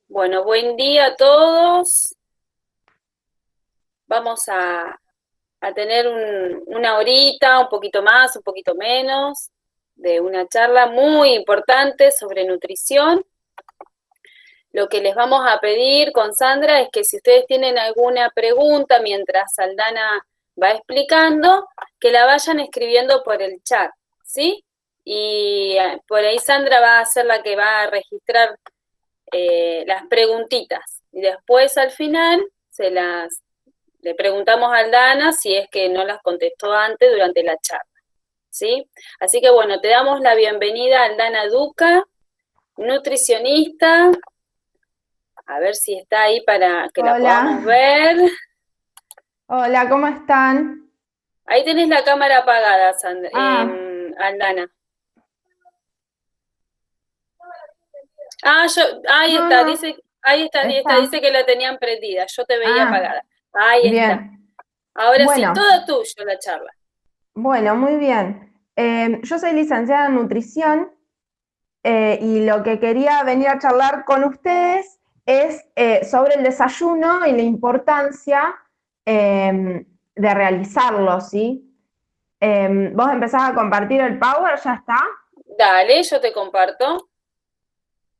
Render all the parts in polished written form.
Bueno, buen día a todos. Vamos a tener una horita, un poquito más, un poquito menos, de una charla muy importante sobre nutrición. Lo que les vamos a pedir con Sandra es que si ustedes tienen alguna pregunta mientras Aldana va explicando, que la vayan escribiendo por el chat, ¿sí? Y por ahí Sandra va a ser la que va a registrar las preguntitas. Y después al final le preguntamos a Aldana si es que no las contestó antes durante la charla. ¿Sí? Así que bueno, te damos la bienvenida a Aldana Duca, nutricionista. A ver si está ahí para que la podamos Hola, ver. hola, ¿cómo están? Ahí tenés la cámara apagada, Ah, Aldana. Ahí no, está, no, ahí está, dice está. que la tenían prendida, yo te veía Ah, apagada. Ahí está. bien. Ahora sí, Bueno, todo tuyo la charla. bueno, muy bien. Yo soy licenciada en nutrición y lo que quería venir a charlar con ustedes es sobre el desayuno y la importancia de realizarlo, ¿sí? Vos empezás a compartir el power, ya está. Dale, yo te comparto.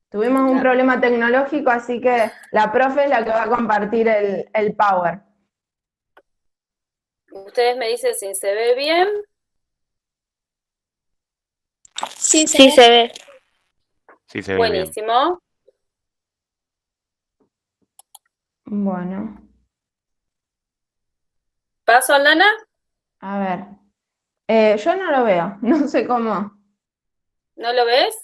Tuvimos un La- problema tecnológico, así que la profe es la que va a compartir el power. Ustedes me dicen si se ve bien. Sí, se Sí ve. se ve. Sí, se ve bien. Buenísimo. Bueno, ¿Paso, Aldana? a ver. Yo no lo veo, no sé cómo. ¿No lo ves?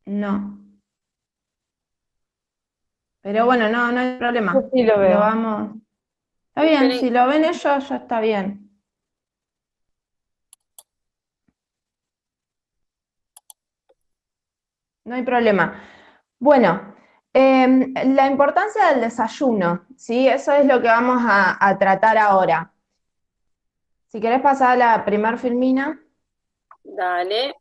No. Pero bueno, no, no hay Yo problema. sí lo Lo veo. vamos. Está bien, Esperen. si lo ven ellos, ya está bien. No hay problema. Bueno, la importancia del desayuno, ¿sí? Eso es lo que vamos a tratar ahora. Si querés pasar a la primer filmina. Dale,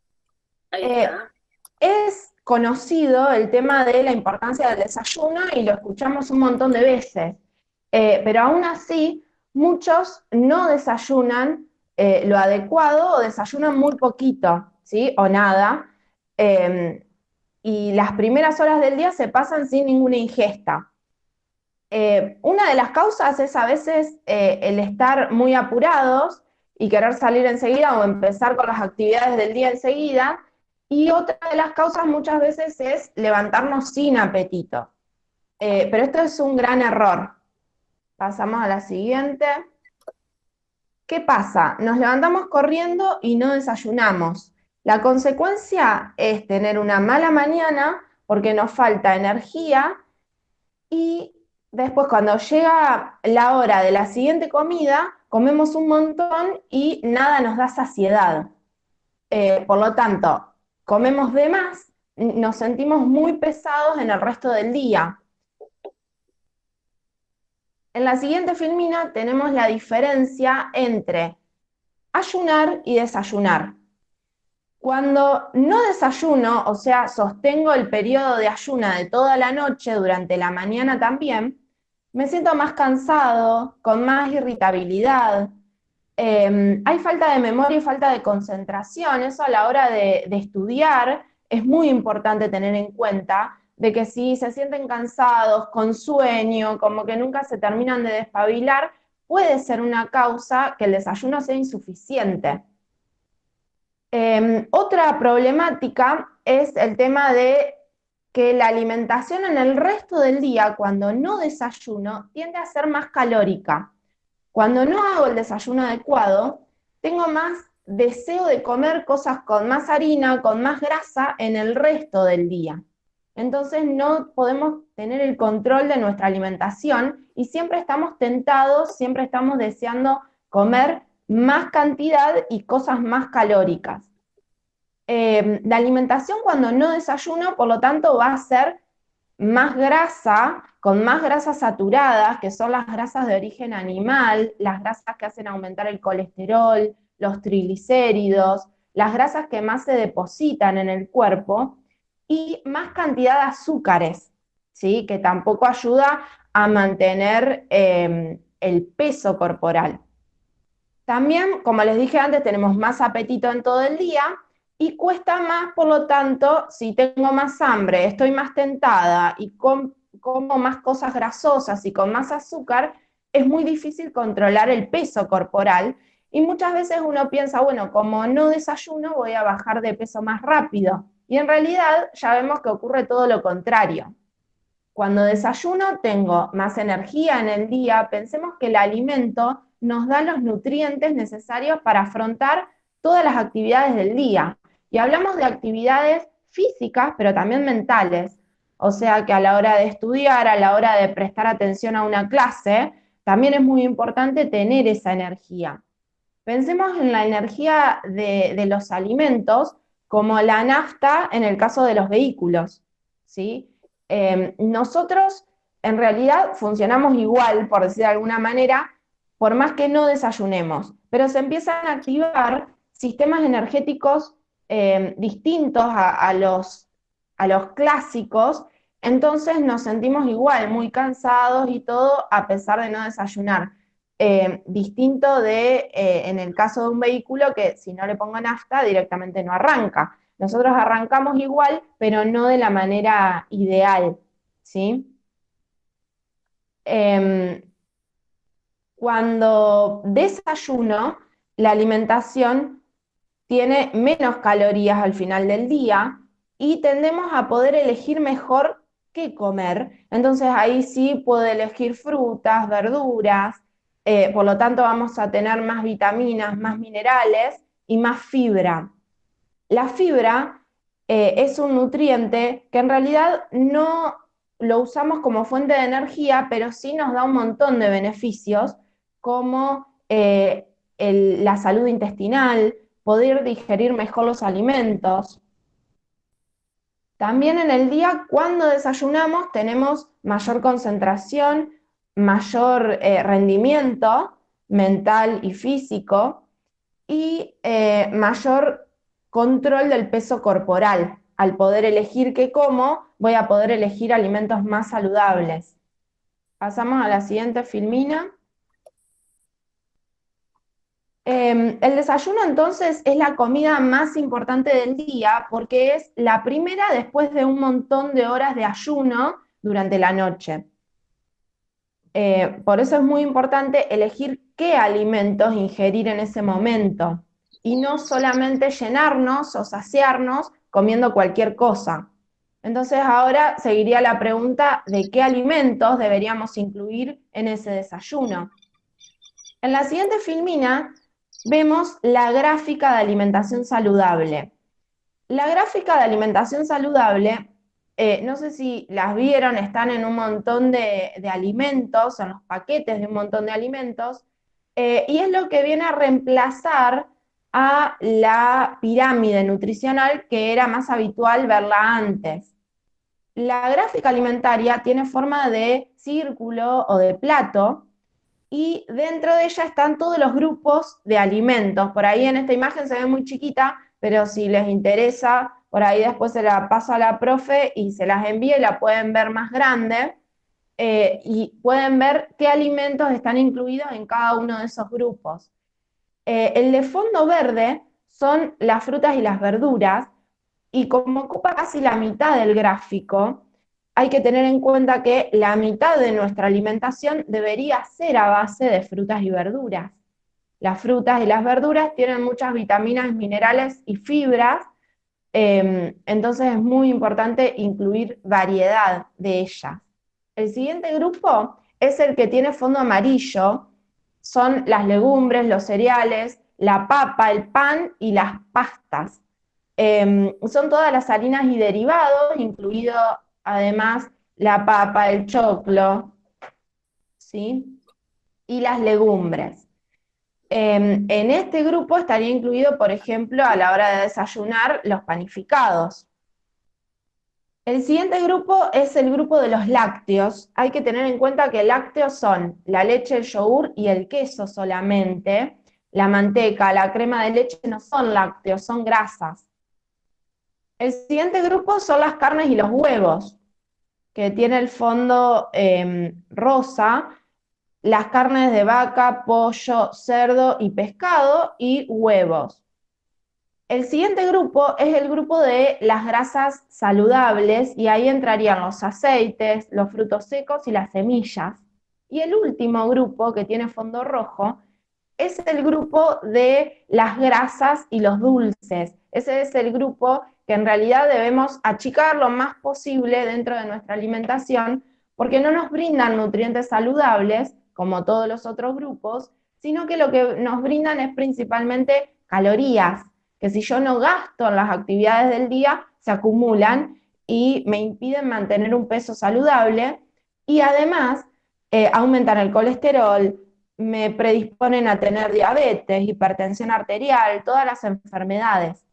ahí Eh, está. es conocido el tema de la importancia del desayuno y lo escuchamos un montón de veces. Pero aún así, muchos no desayunan lo adecuado o desayunan muy poquito, ¿sí? O nada. Eh, y las primeras horas del día se pasan sin ninguna ingesta. Una de las causas es a veces el estar muy apurados y querer salir enseguida o empezar con las actividades del día enseguida. Y otra de las causas muchas veces es levantarnos sin apetito. Pero esto es un gran error. Pasamos a la siguiente. ¿Qué pasa? Nos levantamos corriendo y no desayunamos. La consecuencia es tener una mala mañana porque nos falta energía y después cuando llega la hora de la siguiente comida, comemos un montón y nada nos da saciedad. Por lo tanto, comemos de más, nos sentimos muy pesados en el resto del día. En la siguiente filmina tenemos la diferencia entre ayunar y desayunar. Cuando no desayuno, o sea, sostengo el periodo de ayuna de toda la noche, durante la mañana también, me siento más cansado, con más irritabilidad. Hay falta de memoria y falta de concentración. Eso a la hora de estudiar es muy importante tener en cuenta de que si se sienten cansados, con sueño, como que nunca se terminan de despabilar, puede ser una causa que el desayuno sea insuficiente. Otra problemática es el tema de que la alimentación en el resto del día, cuando no desayuno, tiende a ser más calórica. Cuando no hago el desayuno adecuado, tengo más deseo de comer cosas con más harina, con más grasa en el resto del día. Entonces no podemos tener el control de nuestra alimentación y siempre estamos tentados, siempre estamos deseando comer más cantidad y cosas más calóricas. La alimentación cuando no desayuno, por lo tanto, va a ser más grasa, con más grasas saturadas, que son las grasas de origen animal, las grasas que hacen aumentar el colesterol, los triglicéridos, las grasas que más se depositan en el cuerpo. y más cantidad de azúcares, ¿sí? Que tampoco ayuda a mantener el peso corporal. También, como les dije antes, tenemos más apetito en todo el día y cuesta más, por lo tanto, si tengo más hambre, estoy más tentada y como más cosas grasosas y con más azúcar, es muy difícil controlar el peso corporal y muchas veces uno piensa, bueno, como no desayuno voy a bajar de peso más rápido. Y en realidad ya vemos que ocurre todo lo contrario. Cuando desayuno tengo más energía en el día, pensemos que el alimento nos da los nutrientes necesarios para afrontar todas las actividades del día. Y hablamos de actividades físicas, pero también mentales. O sea que a la hora de estudiar, a la hora de prestar atención a una clase, también es muy importante tener esa energía. Pensemos en la energía de los alimentos como la nafta en el caso de los vehículos, ¿sí? Nosotros en realidad funcionamos igual, por decir de alguna manera, por más que no desayunemos, pero se empiezan a activar sistemas energéticos distintos a los clásicos, entonces nos sentimos igual, muy cansados y todo, a pesar de no desayunar. Distinto de, en el caso de un vehículo, que si no le pongo nafta directamente no arranca. Nosotros arrancamos igual, pero no de la manera ideal, ¿sí? Cuando desayuno, la alimentación tiene menos calorías al final del día y tendemos a poder elegir mejor qué comer. Entonces ahí sí puedo elegir frutas, verduras, por lo tanto vamos a tener más vitaminas, más minerales y más fibra. La fibra es un nutriente que en realidad no lo usamos como fuente de energía, pero sí nos da un montón de beneficios, como la salud intestinal, poder digerir mejor los alimentos. También en el día, cuando desayunamos, tenemos mayor concentración, mayor rendimiento mental y físico, y mayor control del peso corporal. Al poder elegir qué como, voy a poder elegir alimentos más saludables. Pasamos a la siguiente filmina. El desayuno entonces es la comida más importante del día porque es la primera después de un montón de horas de ayuno durante la noche. Por eso es muy importante elegir qué alimentos ingerir en ese momento y no solamente llenarnos o saciarnos comiendo cualquier cosa. Entonces ahora seguiría la pregunta de qué alimentos deberíamos incluir en ese desayuno. En la siguiente filmina vemos la gráfica de alimentación saludable. La gráfica de alimentación saludable, no sé si las vieron, están en un montón de alimentos, en los paquetes de un montón de alimentos, y es lo que viene a reemplazar a la pirámide nutricional que era más habitual verla antes. La gráfica alimentaria tiene forma de círculo o de plato, y dentro de ella están todos los grupos de alimentos. Por ahí en esta imagen se ve muy chiquita, pero si les interesa, por ahí después se la paso a la profe y se las envíe y la pueden ver más grande, y pueden ver qué alimentos están incluidos en cada uno de esos grupos. El de fondo verde son las frutas y las verduras, y como ocupa casi la mitad del gráfico, hay que tener en cuenta que la mitad de nuestra alimentación debería ser a base de frutas y verduras. Las frutas y las verduras tienen muchas vitaminas, minerales y fibras, entonces es muy importante incluir variedad de ellas. El siguiente grupo es el que tiene fondo amarillo, son las legumbres, los cereales, la papa, el pan y las pastas. Son todas las harinas y derivados, incluido además la papa, el choclo, ¿sí? Y las legumbres. En este grupo estaría incluido, por ejemplo, a la hora de desayunar, los panificados. El siguiente grupo es el grupo de los lácteos. Hay que tener en cuenta que lácteos son la leche, el yogur y el queso solamente. La manteca, la crema de leche no son lácteos, son grasas. El siguiente grupo son las carnes y los huevos, que tiene el fondo rosa, las carnes de vaca, pollo, cerdo y pescado y huevos. El siguiente grupo es el grupo de las grasas saludables y ahí entrarían los aceites, los frutos secos y las semillas. Y el último grupo, que tiene fondo rojo, es el grupo de las grasas y los dulces. Ese es el grupo que en realidad debemos achicar lo más posible dentro de nuestra alimentación porque no nos brindan nutrientes saludables, como todos los otros grupos, sino que lo que nos brindan es principalmente calorías, que si yo no gasto en las actividades del día, se acumulan y me impiden mantener un peso saludable y además aumentan el colesterol, me predisponen a tener diabetes, hipertensión arterial, todas las enfermedades.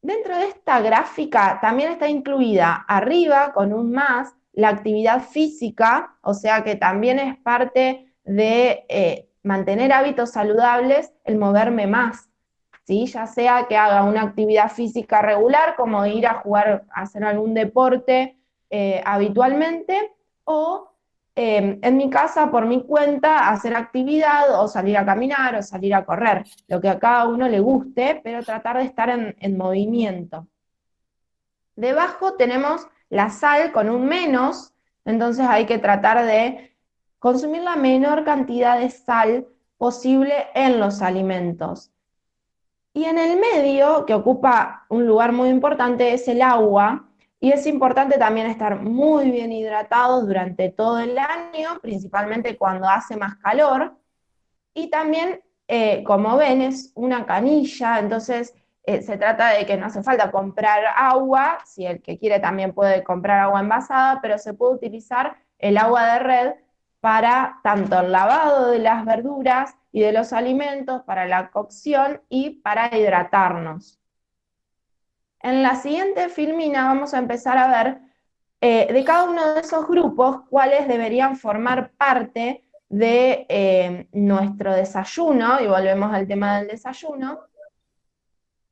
Dentro de esta gráfica también está incluida arriba con un más la actividad física, o sea que también es parte de mantener hábitos saludables el moverme más, ¿sí? Ya sea que haga una actividad física regular, como ir a jugar, a hacer algún deporte habitualmente, o en mi casa, por mi cuenta, hacer actividad, o salir a caminar, o salir a correr, lo que a cada uno le guste, pero tratar de estar en movimiento. Debajo tenemos la sal con un menos, entonces hay que tratar de consumir la menor cantidad de sal posible en los alimentos. Y en el medio, que ocupa un lugar muy importante, es el agua, y es importante también estar muy bien hidratados durante todo el año, principalmente cuando hace más calor, y también, como ven, es una canilla, entonces se trata de que no hace falta comprar agua, si el que quiere también puede comprar agua envasada, pero se puede utilizar el agua de red para tanto el lavado de las verduras y de los alimentos, para la cocción y para hidratarnos. En la siguiente filmina vamos a empezar a ver de cada uno de esos grupos cuáles deberían formar parte de nuestro desayuno, y volvemos al tema del desayuno.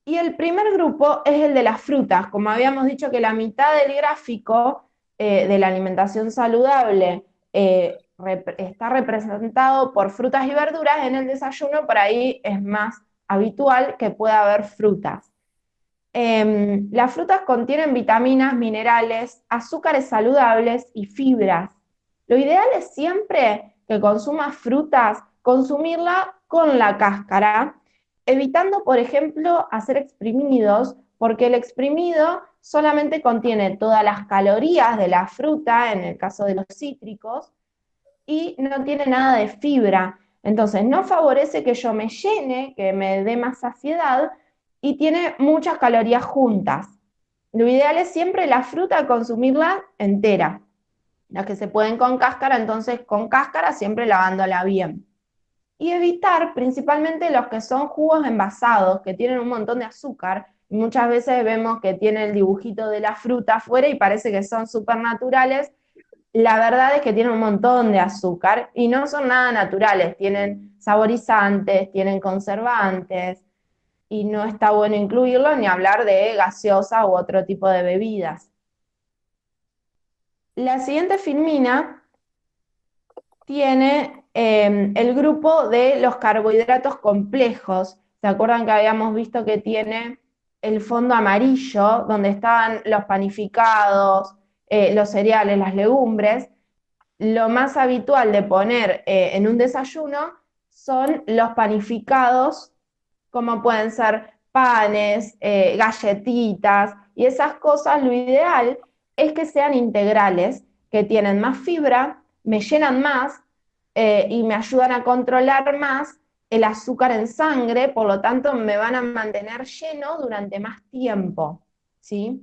Y el primer grupo es el de las frutas. Como habíamos dicho que la mitad del gráfico de la alimentación saludable está representado por frutas y verduras, en el desayuno por ahí es más habitual que pueda haber frutas. Las frutas contienen vitaminas, minerales, azúcares saludables y fibras. Lo ideal es siempre que consumas frutas, consumirla con la cáscara, evitando, por ejemplo, hacer exprimidos, porque el exprimido solamente contiene todas las calorías de la fruta, en el caso de los cítricos, y no tiene nada de fibra. Entonces no favorece que yo me llene, que me dé más saciedad, y tiene muchas calorías juntas. Lo ideal es siempre la fruta consumirla entera. Las que se pueden con cáscara, entonces con cáscara, siempre lavándola bien. Y evitar principalmente los que son jugos envasados, que tienen un montón de azúcar, y muchas veces vemos que tiene el dibujito de la fruta afuera y parece que son súper naturales. La verdad es que tienen un montón de azúcar y no son nada naturales, tienen saborizantes, tienen conservantes, y no está bueno incluirlo ni hablar de gaseosa u otro tipo de bebidas. La siguiente filmina tiene el grupo de los carbohidratos complejos. ¿Se acuerdan que habíamos visto que tiene el fondo amarillo, donde estaban los panificados, los cereales, las legumbres? Lo más habitual de poner en un desayuno son los panificados, como pueden ser panes, galletitas y esas cosas. Lo ideal es que sean integrales, que tienen más fibra, me llenan más y me ayudan a controlar más el azúcar en sangre, por lo tanto me van a mantener lleno durante más tiempo, ¿sí?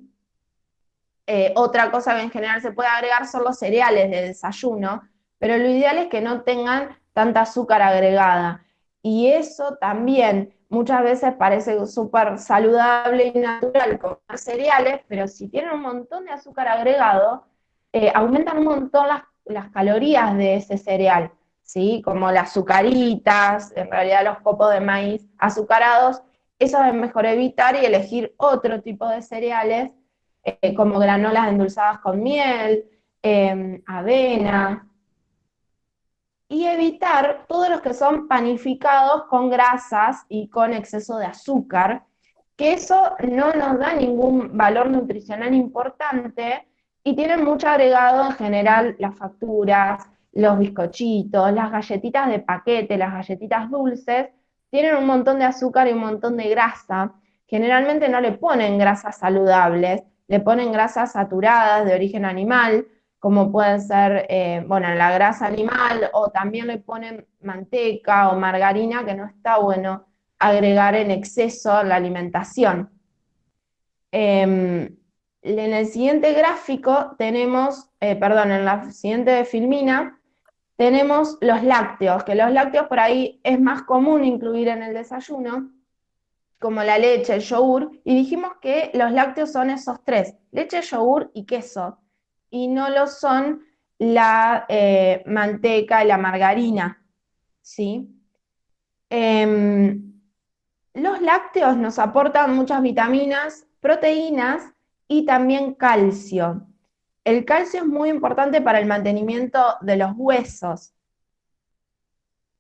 Otra cosa que en general se puede agregar son los cereales de desayuno, pero lo ideal es que no tengan tanta azúcar agregada. Y eso también muchas veces parece súper saludable y natural comer cereales, pero si tienen un montón de azúcar agregado, aumentan un montón las calorías de ese cereal, ¿sí? Como las azucaritas, en realidad los copos de maíz azucarados, eso es mejor evitar y elegir otro tipo de cereales, como granolas endulzadas con miel, avena, y evitar todos los que son panificados con grasas y con exceso de azúcar, que eso no nos da ningún valor nutricional importante y tienen mucho agregado en general las facturas, los bizcochitos, las galletitas de paquete, las galletitas dulces, tienen un montón de azúcar y un montón de grasa. Generalmente no le ponen grasas saludables, le ponen grasas saturadas de origen animal, como pueden ser, bueno, la grasa animal, o también le ponen manteca o margarina, que no está bueno agregar en exceso a la alimentación. En el siguiente gráfico tenemos, perdón, en la siguiente filmina, tenemos los lácteos, que los lácteos por ahí es más común incluir en el desayuno, como la leche, el yogur, y dijimos que los lácteos son esos tres, leche, yogur y queso, y no lo son la manteca y la margarina, ¿sí? Los lácteos nos aportan muchas vitaminas, proteínas y también calcio. El calcio es muy importante para el mantenimiento de los huesos.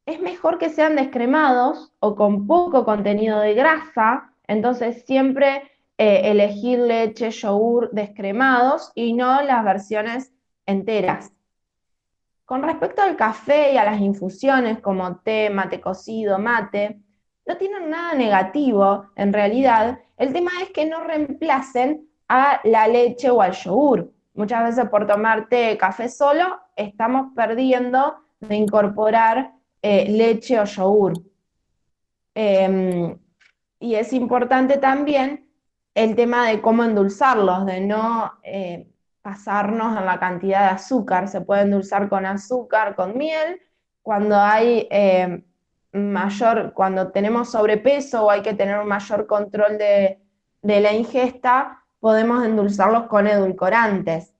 Es mejor que sean descremados o con poco contenido de grasa, entonces siempre elegir leche, yogur descremados y no las versiones enteras. Con respecto al café y a las infusiones como té, mate cocido, mate, no tienen nada negativo en realidad, el tema es que no reemplacen a la leche o al yogur. Muchas veces por tomar té, café solo, estamos perdiendo de incorporar leche o yogur. Y es importante también el tema de cómo endulzarlos, de no pasarnos en la cantidad de azúcar. Se puede endulzar con azúcar, con miel. Cuando hay cuando tenemos sobrepeso o hay que tener un mayor control de la ingesta, podemos endulzarlos con edulcorantes.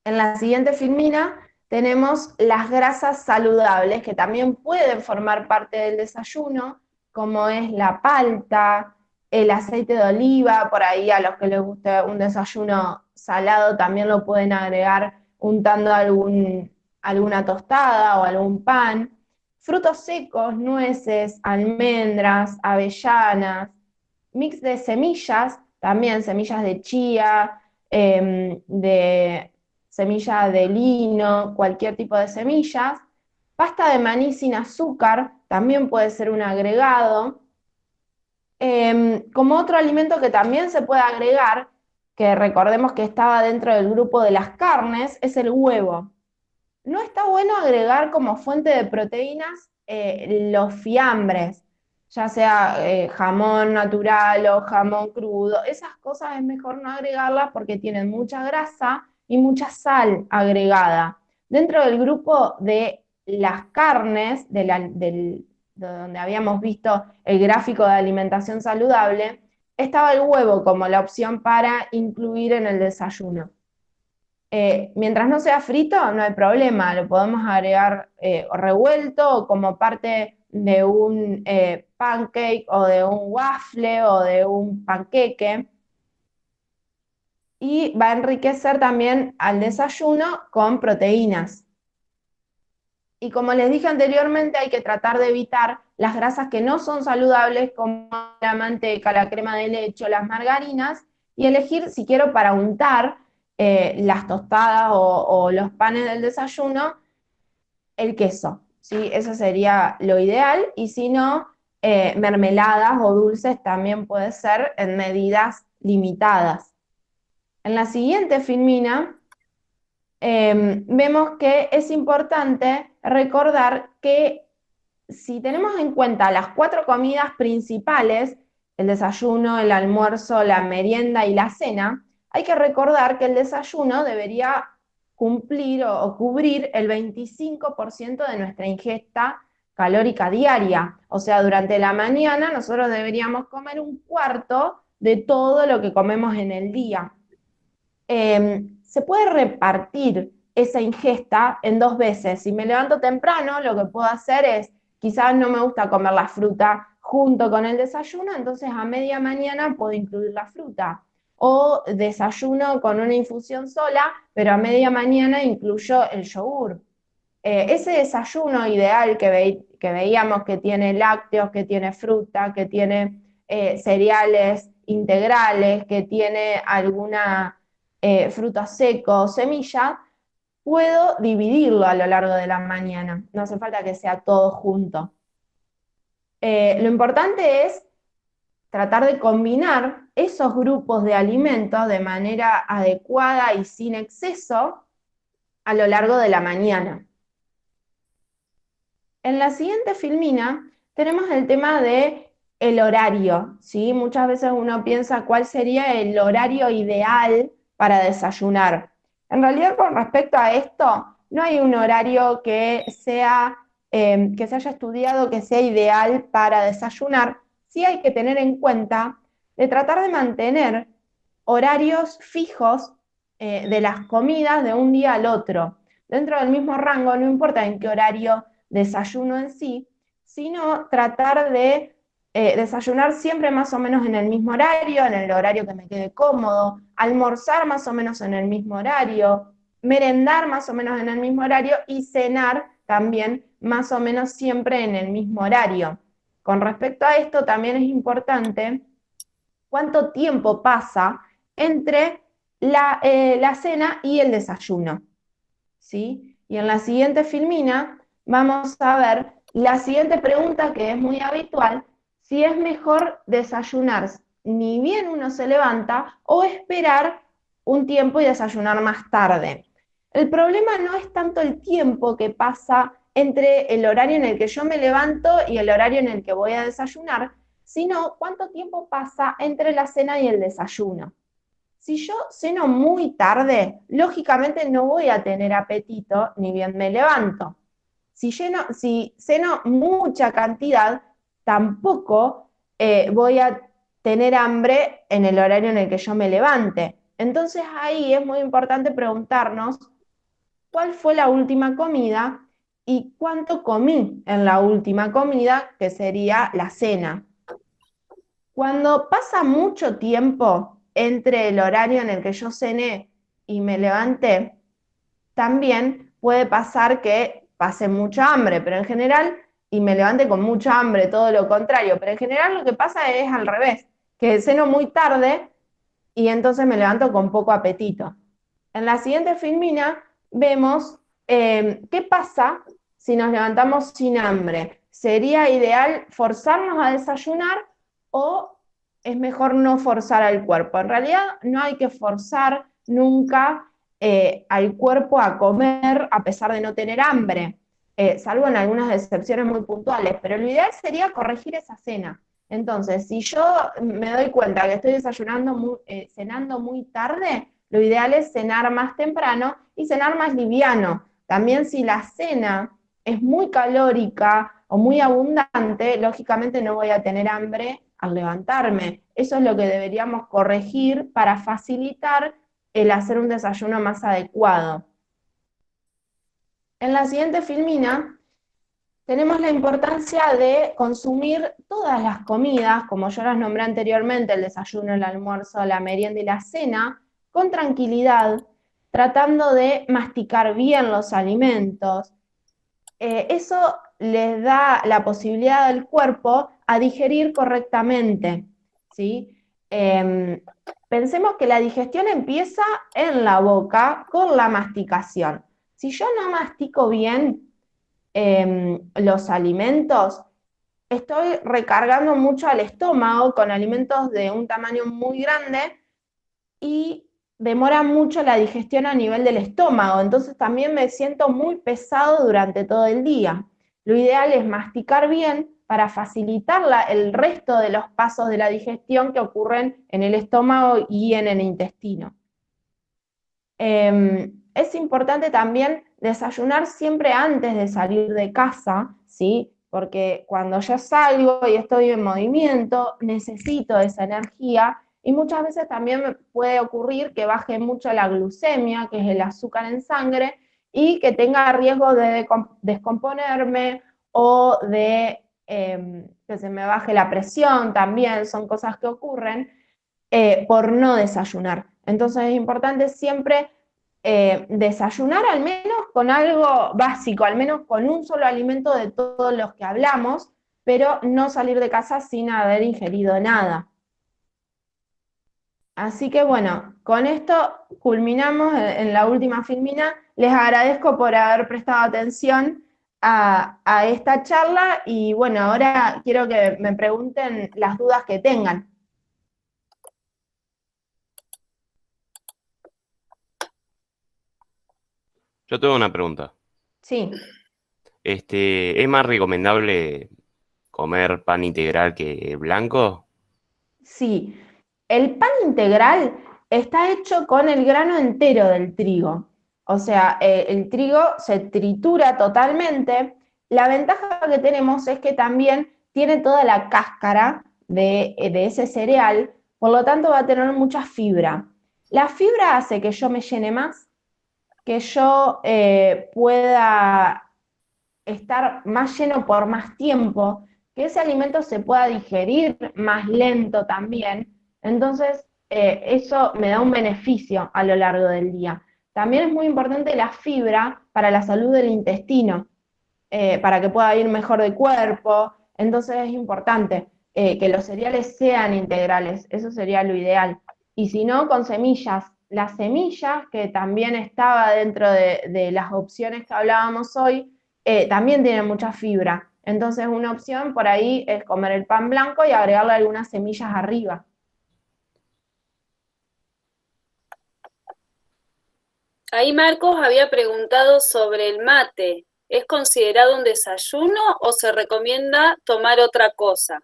En la siguiente filmina tenemos las grasas saludables, que también pueden formar parte del desayuno, como es la palta, el aceite de oliva, por ahí a los que les guste un desayuno salado también lo pueden agregar untando alguna tostada o algún pan. Frutos secos, nueces, almendras, avellanas, mix de semillas, también semillas de chía, de semilla de lino, cualquier tipo de semillas. Pasta de maní sin azúcar también puede ser un agregado. Como otro alimento que también se puede agregar, que recordemos que estaba dentro del grupo de las carnes, es el huevo. No está bueno agregar como fuente de proteínas los fiambres, ya sea jamón natural o jamón crudo. Esas cosas es mejor no agregarlas porque tienen mucha grasa y mucha sal agregada. Dentro del grupo de las carnes, de donde habíamos visto el gráfico de alimentación saludable, estaba el huevo como la opción para incluir en el desayuno. Mientras no sea frito, no hay problema, lo podemos agregar revuelto o como parte de un pancake o de un waffle o de un panqueque. Y va a enriquecer también al desayuno con proteínas. Y como les dije anteriormente, hay que tratar de evitar las grasas que no son saludables, como la manteca, la crema de leche o las margarinas, y elegir, si quiero, para untar las tostadas o los panes del desayuno, el queso, ¿sí? Eso sería lo ideal, y si no, mermeladas o dulces también puede ser en medidas limitadas. En la siguiente filmina vemos que es importante recordar que si tenemos en cuenta las 4 comidas principales, el desayuno, el almuerzo, la merienda y la cena, hay que recordar que el desayuno debería cumplir o cubrir el 25% de nuestra ingesta calórica diaria. O sea, durante la mañana nosotros deberíamos comer un cuarto de todo lo que comemos en el día. Se puede repartir esa ingesta en 2 veces. Si me levanto temprano, lo que puedo hacer es, quizás no me gusta comer la fruta junto con el desayuno, entonces a media mañana puedo incluir la fruta. O desayuno con una infusión sola, pero a media mañana incluyo el yogur. Ese desayuno ideal que veíamos que tiene lácteos, que tiene fruta, que tiene cereales integrales, que tiene alguna fruta seco, semilla, puedo dividirlo a lo largo de la mañana. No hace falta que sea todo junto. Lo importante es tratar de combinar esos grupos de alimentos de manera adecuada y sin exceso a lo largo de la mañana. En la siguiente filmina tenemos el tema de el horario, ¿sí? Muchas veces uno piensa cuál sería el horario ideal para desayunar. En realidad, con respecto a esto, no hay un horario que se haya estudiado que sea ideal para desayunar. Sí hay que tener en cuenta de tratar de mantener horarios fijos de las comidas de un día al otro. Dentro del mismo rango, no importa en qué horario desayuno en sí, sino tratar de desayunar siempre más o menos en el mismo horario, en el horario que me quede cómodo, almorzar más o menos en el mismo horario, merendar más o menos en el mismo horario y cenar también más o menos siempre en el mismo horario. Con respecto a esto también es importante cuánto tiempo pasa entre la cena y el desayuno, ¿sí? Y en la siguiente filmina vamos a ver la siguiente pregunta, que es muy habitual: si es mejor desayunar ni bien uno se levanta o esperar un tiempo y desayunar más tarde. El problema no es tanto el tiempo que pasa entre el horario en el que yo me levanto y el horario en el que voy a desayunar, sino cuánto tiempo pasa entre la cena y el desayuno. Si yo ceno muy tarde, lógicamente no voy a tener apetito ni bien me levanto. Si ceno mucha cantidad, tampoco voy a tener hambre en el horario en el que yo me levante. Entonces ahí es muy importante preguntarnos cuál fue la última comida y cuánto comí en la última comida, que sería la cena. Cuando pasa mucho tiempo entre el horario en el que yo cené y me levanté, también puede pasar que pase mucha hambre, pero en general, y me levante con mucha hambre, todo lo contrario, pero en general lo que pasa es al revés, que ceno muy tarde y entonces me levanto con poco apetito. En la siguiente filmina vemos qué pasa si nos levantamos sin hambre. ¿Sería ideal forzarnos a desayunar o es mejor no forzar al cuerpo? En realidad no hay que forzar nunca al cuerpo a comer a pesar de no tener hambre, salvo en algunas excepciones muy puntuales, pero lo ideal sería corregir esa cena. Entonces, si yo me doy cuenta que estoy cenando muy tarde, lo ideal es cenar más temprano y cenar más liviano. También si la cena es muy calórica o muy abundante, lógicamente no voy a tener hambre al levantarme. Eso es lo que deberíamos corregir para facilitar el hacer un desayuno más adecuado. En la siguiente filmina tenemos la importancia de consumir todas las comidas, como yo las nombré anteriormente, el desayuno, el almuerzo, la merienda y la cena, con tranquilidad, tratando de masticar bien los alimentos. Eso les da la posibilidad al cuerpo a digerir correctamente, ¿sí? Pensemos que la digestión empieza en la boca con la masticación. Si yo no mastico bien los alimentos, estoy recargando mucho al estómago con alimentos de un tamaño muy grande y demora mucho la digestión a nivel del estómago, entonces también me siento muy pesado durante todo el día. Lo ideal es masticar bien para facilitar el resto de los pasos de la digestión que ocurren en el estómago y en el intestino. Es importante también desayunar siempre antes de salir de casa, ¿sí? Porque cuando yo salgo y estoy en movimiento, necesito esa energía y muchas veces también me puede ocurrir que baje mucho la glucemia, que es el azúcar en sangre, y que tenga riesgo de descomponerme o de que se me baje la presión también, son cosas que ocurren por no desayunar. Entonces es importante siempre desayunar al menos con algo básico, al menos con un solo alimento de todos los que hablamos, pero no salir de casa sin haber ingerido nada. Así que bueno, con esto culminamos en la última filmina. Les agradezco por haber prestado atención a esta charla y bueno, ahora quiero que me pregunten las dudas que tengan. Yo tengo una pregunta. Sí. ¿Es más recomendable comer pan integral que blanco? Sí, el pan integral está hecho con el grano entero del trigo. O sea, el trigo se tritura totalmente. La ventaja que tenemos es que también tiene toda la cáscara de ese cereal, por lo tanto va a tener mucha fibra. La fibra hace que yo me llene más, que yo pueda estar más lleno por más tiempo, que ese alimento se pueda digerir más lento también. Entonces, eso me da un beneficio a lo largo del día. También es muy importante la fibra para la salud del intestino, para que pueda ir mejor de cuerpo. Entonces es importante que los cereales sean integrales, eso sería lo ideal. Y si no, con semillas. Las semillas, que también estaba dentro de las opciones que hablábamos hoy, también tienen mucha fibra. Entonces una opción por ahí es comer el pan blanco y agregarle algunas semillas arriba. Ahí Marcos había preguntado sobre el mate. ¿Es considerado un desayuno o se recomienda tomar otra cosa?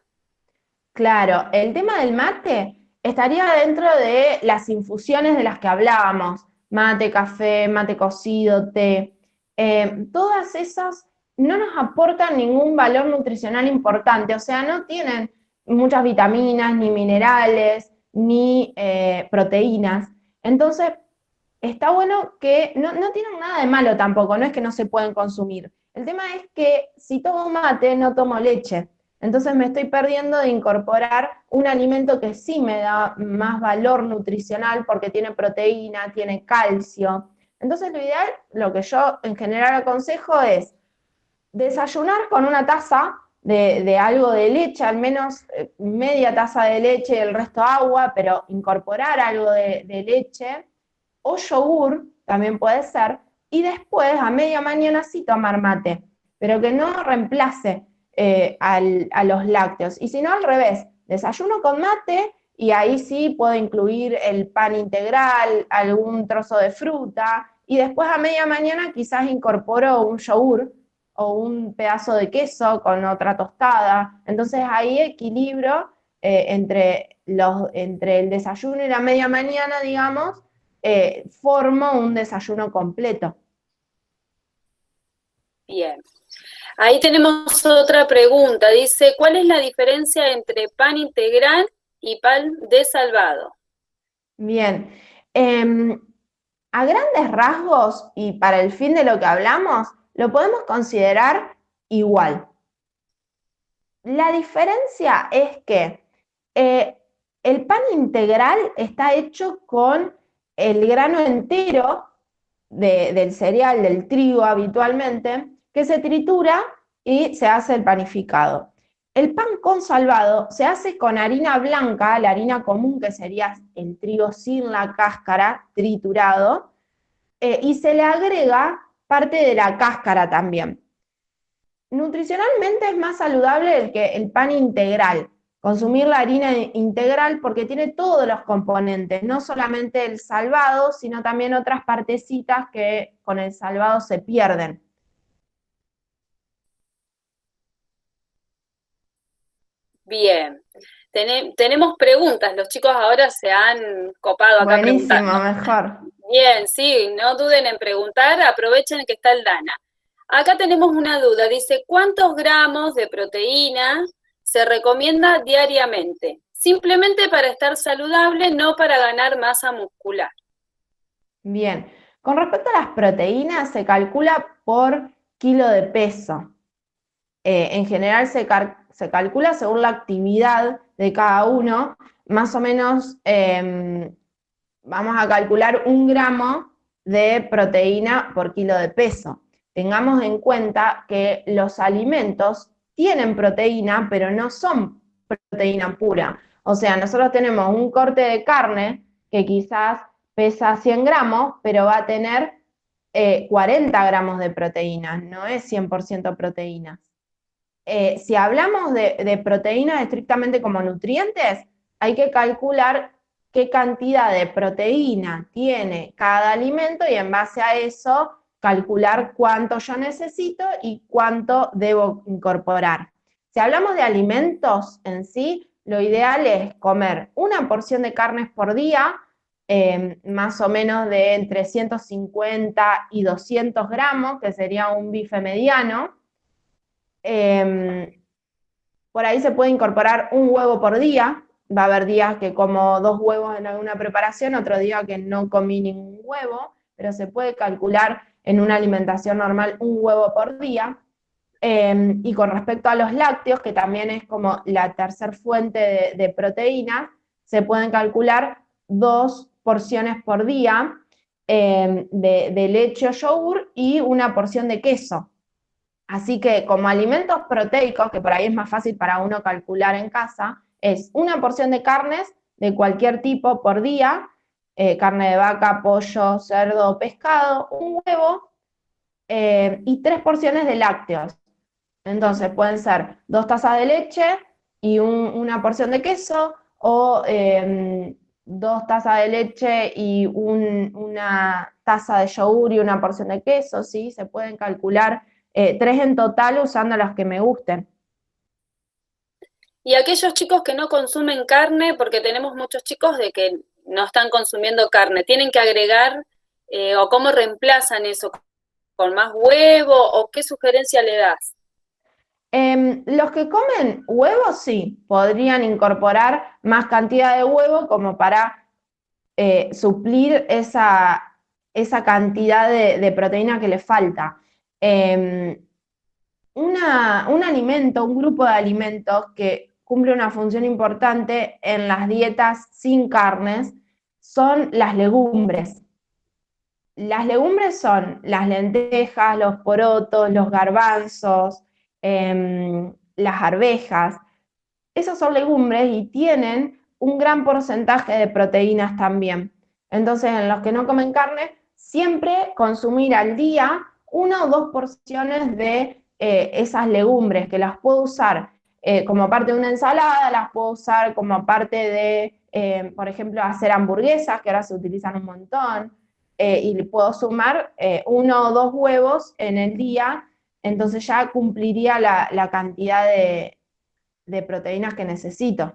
Claro, el tema del mate estaría dentro de las infusiones de las que hablábamos, mate, café, mate cocido, té. Todas esas no nos aportan ningún valor nutricional importante, o sea, no tienen muchas vitaminas, ni minerales, ni proteínas. Entonces, está bueno que no tienen nada de malo tampoco, no es que no se pueden consumir. El tema es que si tomo mate, no tomo leche. Entonces me estoy perdiendo de incorporar un alimento que sí me da más valor nutricional porque tiene proteína, tiene calcio. Entonces lo ideal, lo que yo en general aconsejo es desayunar con una taza de algo de leche, al menos media taza de leche y el resto agua, pero incorporar algo de leche o yogur, también puede ser, y después a media mañana sí tomar mate, pero que no reemplace a los lácteos. Y si no, al revés, desayuno con mate y ahí sí puedo incluir el pan integral, algún trozo de fruta, y después a media mañana quizás incorporo un yogur o un pedazo de queso con otra tostada. Entonces ahí equilibro entre el desayuno y la media mañana, digamos, formo un desayuno completo. Bien. Ahí tenemos otra pregunta. Dice, ¿cuál es la diferencia entre pan integral y pan desalvado? Bien. A grandes rasgos, y para el fin de lo que hablamos, lo podemos considerar igual. La diferencia es que el pan integral está hecho con el grano entero del cereal, del trigo habitualmente, que se tritura y se hace el panificado. El pan consalvado se hace con harina blanca, la harina común que sería el trigo sin la cáscara, triturado, y se le agrega parte de la cáscara también. Nutricionalmente es más saludable que el pan integral, consumir la harina integral porque tiene todos los componentes, no solamente el salvado, sino también otras partecitas que con el salvado se pierden. Bien. Tenemos preguntas, los chicos ahora se han copado acá Buenísimo, preguntando. mejor. Bien, sí, no duden en preguntar, aprovechen que está el Dana. Acá tenemos una duda, dice, ¿cuántos gramos de proteína se recomienda diariamente? Simplemente para estar saludable, no para ganar masa muscular. Bien, con respecto a las proteínas, se calcula por kilo de peso. En general se calcula según la actividad de cada uno, más o menos vamos a calcular 1 gramo de proteína por kilo de peso. Tengamos en cuenta que los alimentos tienen proteína, pero no son proteína pura. O sea, nosotros tenemos un corte de carne que quizás pesa 100 gramos, pero va a tener 40 gramos de proteína, no es 100% proteína. Si hablamos de proteínas estrictamente como nutrientes, hay que calcular qué cantidad de proteína tiene cada alimento y en base a eso calcular cuánto yo necesito y cuánto debo incorporar. Si hablamos de alimentos en sí, lo ideal es comer una porción de carnes por día, más o menos de entre 150 y 200 gramos, que sería un bife mediano. Por ahí se puede incorporar 1 huevo por día. Va a haber días que como 2 huevos en alguna preparación, otro día que no comí ningún huevo, pero se puede calcular en una alimentación normal 1 huevo por día. Y con respecto a los lácteos, que también es como la tercer fuente de proteína, se pueden calcular 2 porciones por día de leche o yogur y 1 porción de queso. Así que como alimentos proteicos, que por ahí es más fácil para uno calcular en casa, es 1 porción de carnes de cualquier tipo por día, carne de vaca, pollo, cerdo o pescado, 1 huevo y 3 porciones de lácteos. Entonces pueden ser 2 tazas de leche y 1 porción de queso, o 2 tazas de leche y 1 taza de yogur y 1 porción de queso, ¿sí? Se pueden calcular 3 en total usando los que me gusten. Y aquellos chicos que no consumen carne, porque tenemos muchos chicos de que no están consumiendo carne, ¿tienen que agregar o cómo reemplazan eso? ¿Con más huevo o qué sugerencia le das? Los que comen huevos, sí, podrían incorporar más cantidad de huevo como para suplir esa cantidad de proteína que le falta. Un alimento, un grupo de alimentos que cumple una función importante en las dietas sin carnes son las legumbres. Las legumbres son las lentejas, los porotos, los garbanzos, las arvejas. Esas son legumbres y tienen un gran porcentaje de proteínas también. Entonces, en los que no comen carne, siempre consumir al día 1 o 2 porciones de esas legumbres, que las puedo usar como parte de una ensalada, las puedo usar como parte de, por ejemplo, hacer hamburguesas, que ahora se utilizan un montón, y puedo sumar 1 o 2 huevos en el día, entonces ya cumpliría la cantidad de proteínas que necesito.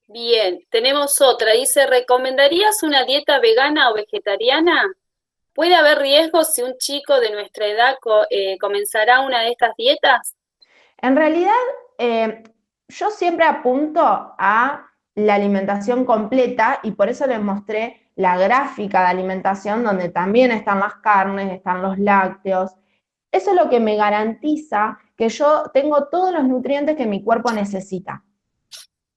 Bien, tenemos otra. Dice, ¿recomendarías una dieta vegana o vegetariana? ¿Puede haber riesgos si un chico de nuestra edad comenzará una de estas dietas? En realidad, yo siempre apunto a la alimentación completa y por eso les mostré la gráfica de alimentación donde también están las carnes, están los lácteos. Eso es lo que me garantiza que yo tengo todos los nutrientes que mi cuerpo necesita.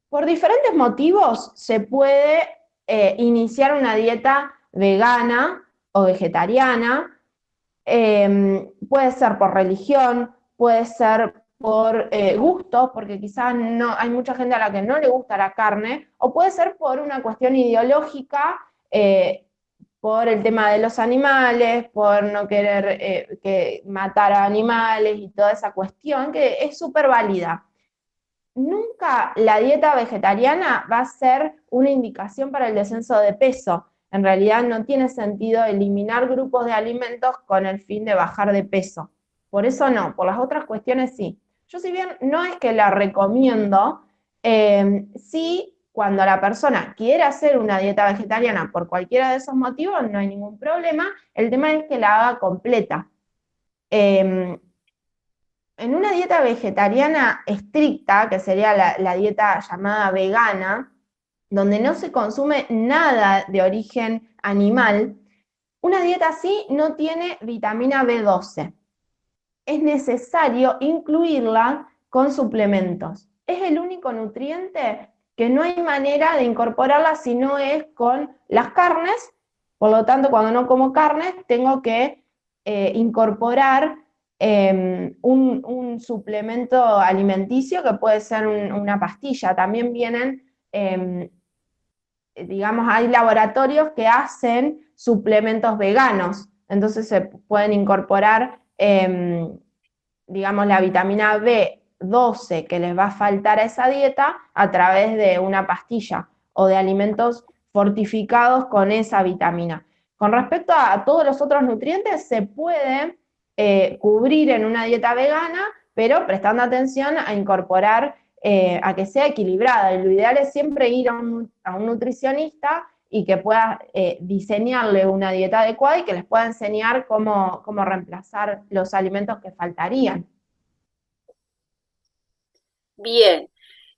Por diferentes motivos se puede iniciar una dieta vegana o vegetariana, puede ser por religión, puede ser por gustos, porque quizás no, hay mucha gente a la que no le gusta la carne, o puede ser por una cuestión ideológica, por el tema de los animales, por no querer matar a animales y toda esa cuestión, que es súper válida. Nunca la dieta vegetariana va a ser una indicación para el descenso de peso. En realidad no tiene sentido eliminar grupos de alimentos con el fin de bajar de peso. Por eso no, por las otras cuestiones sí. Yo si bien no es que la recomiendo, sí cuando la persona quiere hacer una dieta vegetariana por cualquiera de esos motivos no hay ningún problema, el tema es que la haga completa. En una dieta vegetariana estricta, que sería la dieta llamada vegana, donde no se consume nada de origen animal, una dieta así no tiene vitamina B12. es necesario incluirla con suplementos. Es el único nutriente que no hay manera de incorporarla si no es con las carnes. Por lo tanto, cuando no como carnes, tengo que incorporar un suplemento alimenticio que puede ser una pastilla. También vienen, digamos, hay laboratorios que hacen suplementos veganos, entonces se pueden incorporar, digamos, la vitamina B12 que les va a faltar a esa dieta a través de una pastilla o de alimentos fortificados con esa vitamina. Con respecto a todos los otros nutrientes, se puede cubrir en una dieta vegana, pero prestando atención a incorporar, a que sea equilibrada. Y lo ideal es siempre ir a un nutricionista y que pueda diseñarle una dieta adecuada y que les pueda enseñar cómo reemplazar los alimentos que faltarían. Bien.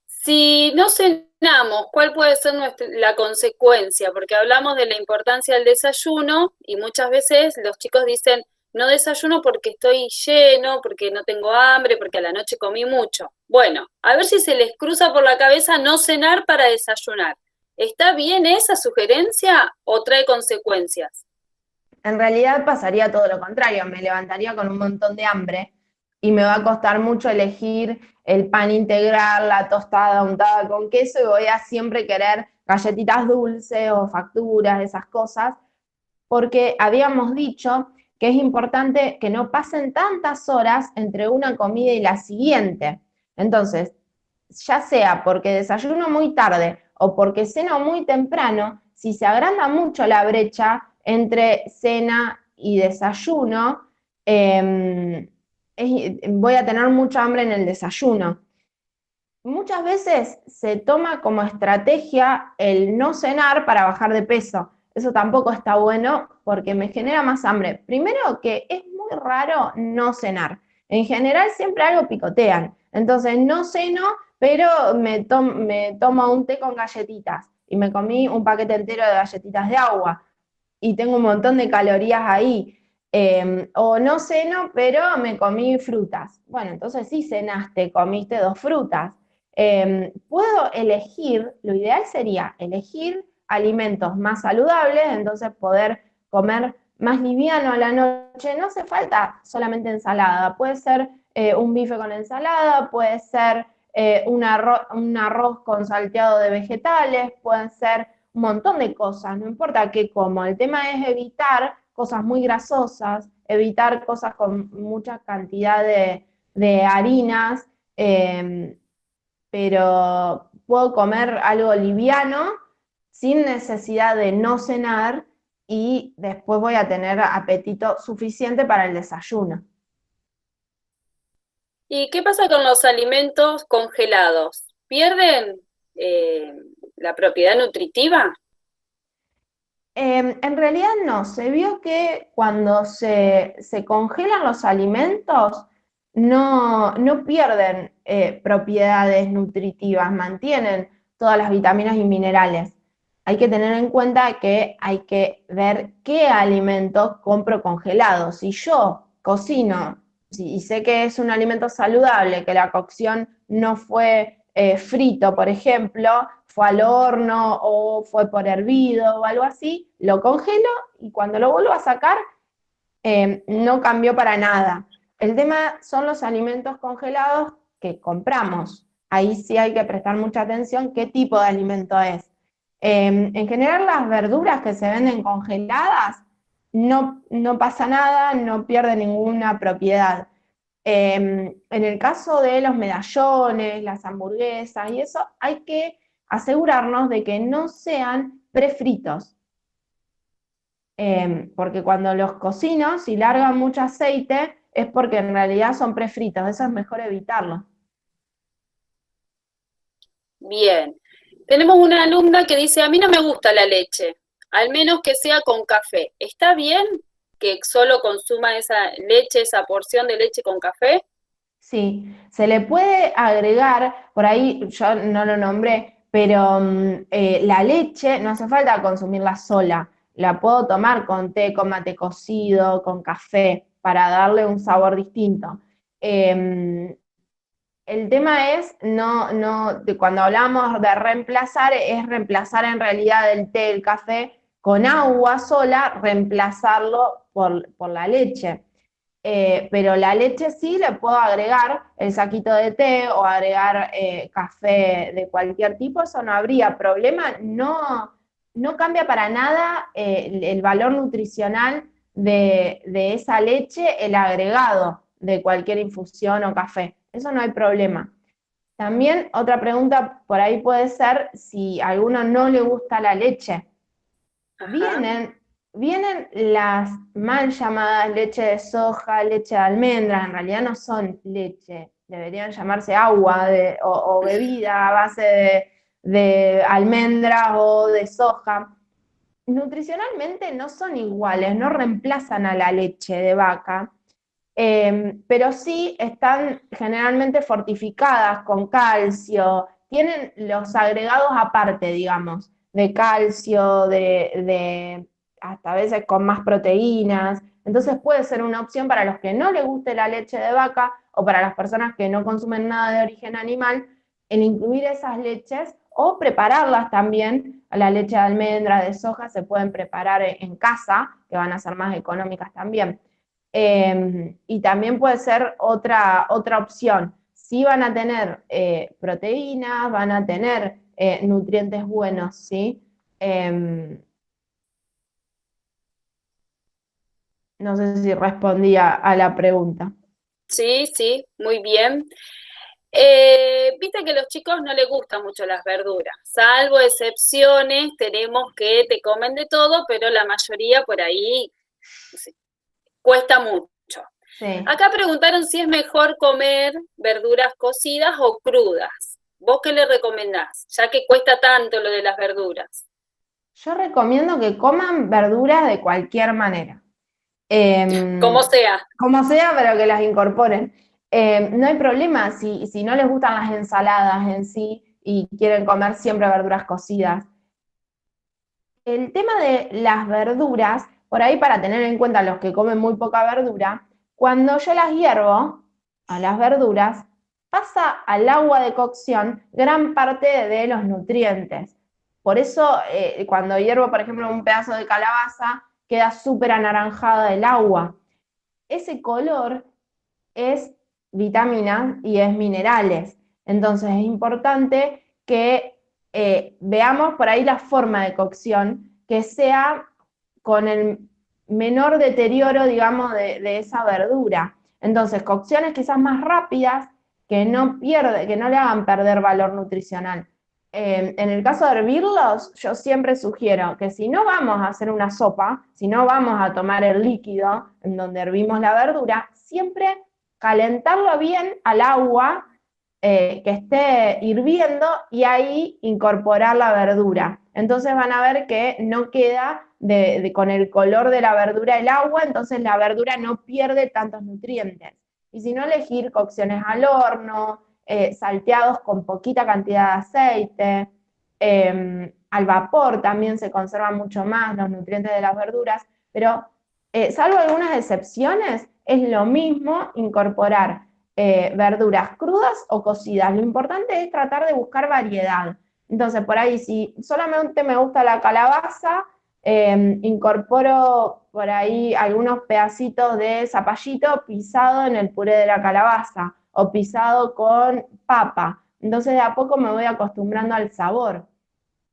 Si no cenamos, ¿cuál puede ser la consecuencia? Porque hablamos de la importancia del desayuno y muchas veces los chicos dicen, no desayuno porque estoy lleno, porque no tengo hambre, porque a la noche comí mucho. Bueno, a ver si se les cruza por la cabeza no cenar para desayunar. ¿Está bien esa sugerencia o trae consecuencias? En realidad pasaría todo lo contrario, me levantaría con un montón de hambre y me va a costar mucho elegir el pan integral, la tostada untada con queso y voy a siempre querer galletitas dulces o facturas, esas cosas, porque habíamos dicho que es importante que no pasen tantas horas entre una comida y la siguiente. Entonces, ya sea porque desayuno muy tarde o porque ceno muy temprano, si se agranda mucho la brecha entre cena y desayuno, voy a tener mucha hambre en el desayuno. Muchas veces se toma como estrategia el no cenar para bajar de peso. Eso tampoco está bueno porque me genera más hambre. Primero que es muy raro no cenar. En general siempre algo picotean. Entonces no ceno, pero me tomo un té con galletitas y me comí un paquete entero de galletitas de agua y tengo un montón de calorías ahí. O no ceno, pero me comí frutas. Bueno, entonces sí cenaste, comiste 2 frutas. Puedo elegir, lo ideal sería elegir alimentos más saludables, entonces poder comer más liviano a la noche. No hace falta solamente ensalada, puede ser un bife con ensalada, puede ser un arroz con salteado de vegetales, pueden ser un montón de cosas, no importa qué como. El tema es evitar cosas muy grasosas, evitar cosas con mucha cantidad de harinas, pero puedo comer algo liviano sin necesidad de no cenar y después voy a tener apetito suficiente para el desayuno. ¿Y qué pasa con los alimentos congelados? ¿Pierden la propiedad nutritiva? En realidad no, se vio que cuando se congelan los alimentos no pierden propiedades nutritivas, mantienen todas las vitaminas y minerales. Hay que tener en cuenta que hay que ver qué alimentos compro congelados. Si yo cocino y sé que es un alimento saludable, que la cocción no fue frito, por ejemplo, fue al horno o fue por hervido o algo así, lo congelo y cuando lo vuelvo a sacar no cambió para nada. El tema son los alimentos congelados que compramos. Ahí sí hay que prestar mucha atención qué tipo de alimento es. En general las verduras que se venden congeladas no pasa nada, no pierde ninguna propiedad. En el caso de los medallones, las hamburguesas y eso, hay que asegurarnos de que no sean prefritos. Porque cuando los cocino, si largan mucho aceite, es porque en realidad son prefritos. Eso es mejor evitarlo. Bien. Tenemos una alumna que dice, a mí no me gusta la leche, al menos que sea con café. ¿Está bien que solo consuma esa leche, esa porción de leche con café? Sí, se le puede agregar, por ahí yo no lo nombré, pero la leche no hace falta consumirla sola. La puedo tomar con té, con mate cocido, con café. para darle un sabor distinto. El tema es, cuando hablamos de reemplazar, es reemplazar en realidad el té, el café, con agua sola, reemplazarlo por la leche. Pero la leche sí le puedo agregar el saquito de té o agregar café de cualquier tipo, eso no habría problema, no cambia para nada el valor nutricional de esa leche, el agregado de cualquier infusión o café, eso no hay problema. También otra pregunta por ahí puede ser si a alguno no le gusta la leche. Ajá. Vienen las mal llamadas leche de soja, leche de almendra, en realidad no son leche, deberían llamarse agua o bebida a base de almendras o de soja. Nutricionalmente no son iguales, no reemplazan a la leche de vaca, pero sí están generalmente fortificadas con calcio, tienen los agregados aparte, digamos, de calcio, hasta a veces con más proteínas. Entonces puede ser una opción para los que no les guste la leche de vaca o para las personas que no consumen nada de origen animal, el incluir esas leches o prepararlas también. La leche de almendra, de soja, se pueden preparar en casa, que van a ser más económicas también. Y también puede ser otra opción. Sí van a tener proteínas, van a tener nutrientes buenos, ¿sí? No sé si respondía a la pregunta. Sí, sí, muy bien. Viste que a los chicos no les gustan mucho las verduras, salvo excepciones, tenemos que te comen de todo, pero la mayoría por ahí no sé, cuesta mucho. Sí. Acá preguntaron si es mejor comer verduras cocidas o crudas. ¿Vos qué le recomendás? Ya que cuesta tanto lo de las verduras. Yo recomiendo que coman verduras de cualquier manera. Como sea. Como sea, pero que las incorporen. No hay problema si no les gustan las ensaladas en sí y quieren comer siempre verduras cocidas. El tema de las verduras, por ahí para tener en cuenta los que comen muy poca verdura, cuando yo las hiervo a las verduras, pasa al agua de cocción gran parte de los nutrientes. Por eso, cuando hiervo, por ejemplo, un pedazo de calabaza, queda súper anaranjada el agua. Ese color es vitaminas y es minerales. Entonces es importante que veamos por ahí la forma de cocción, que sea con el menor deterioro, digamos, de esa verdura. Entonces, cocciones quizás más rápidas que no le hagan perder valor nutricional. En el caso de hervirlos, yo siempre sugiero que si no vamos a hacer una sopa, si no vamos a tomar el líquido en donde hervimos la verdura, siempre calentarlo bien al agua que esté hirviendo y ahí incorporar la verdura. Entonces van a ver que no queda con el color de la verdura el agua, entonces la verdura no pierde tantos nutrientes. Y si no, elegir cocciones al horno, salteados con poquita cantidad de aceite, al vapor también se conservan mucho más los nutrientes de las verduras, pero salvo algunas excepciones, es lo mismo incorporar verduras crudas o cocidas. Lo importante es tratar de buscar variedad. Entonces, por ahí, si solamente me gusta la calabaza, incorporo por ahí algunos pedacitos de zapallito pisado en el puré de la calabaza o pisado con papa. Entonces, de a poco me voy acostumbrando al sabor.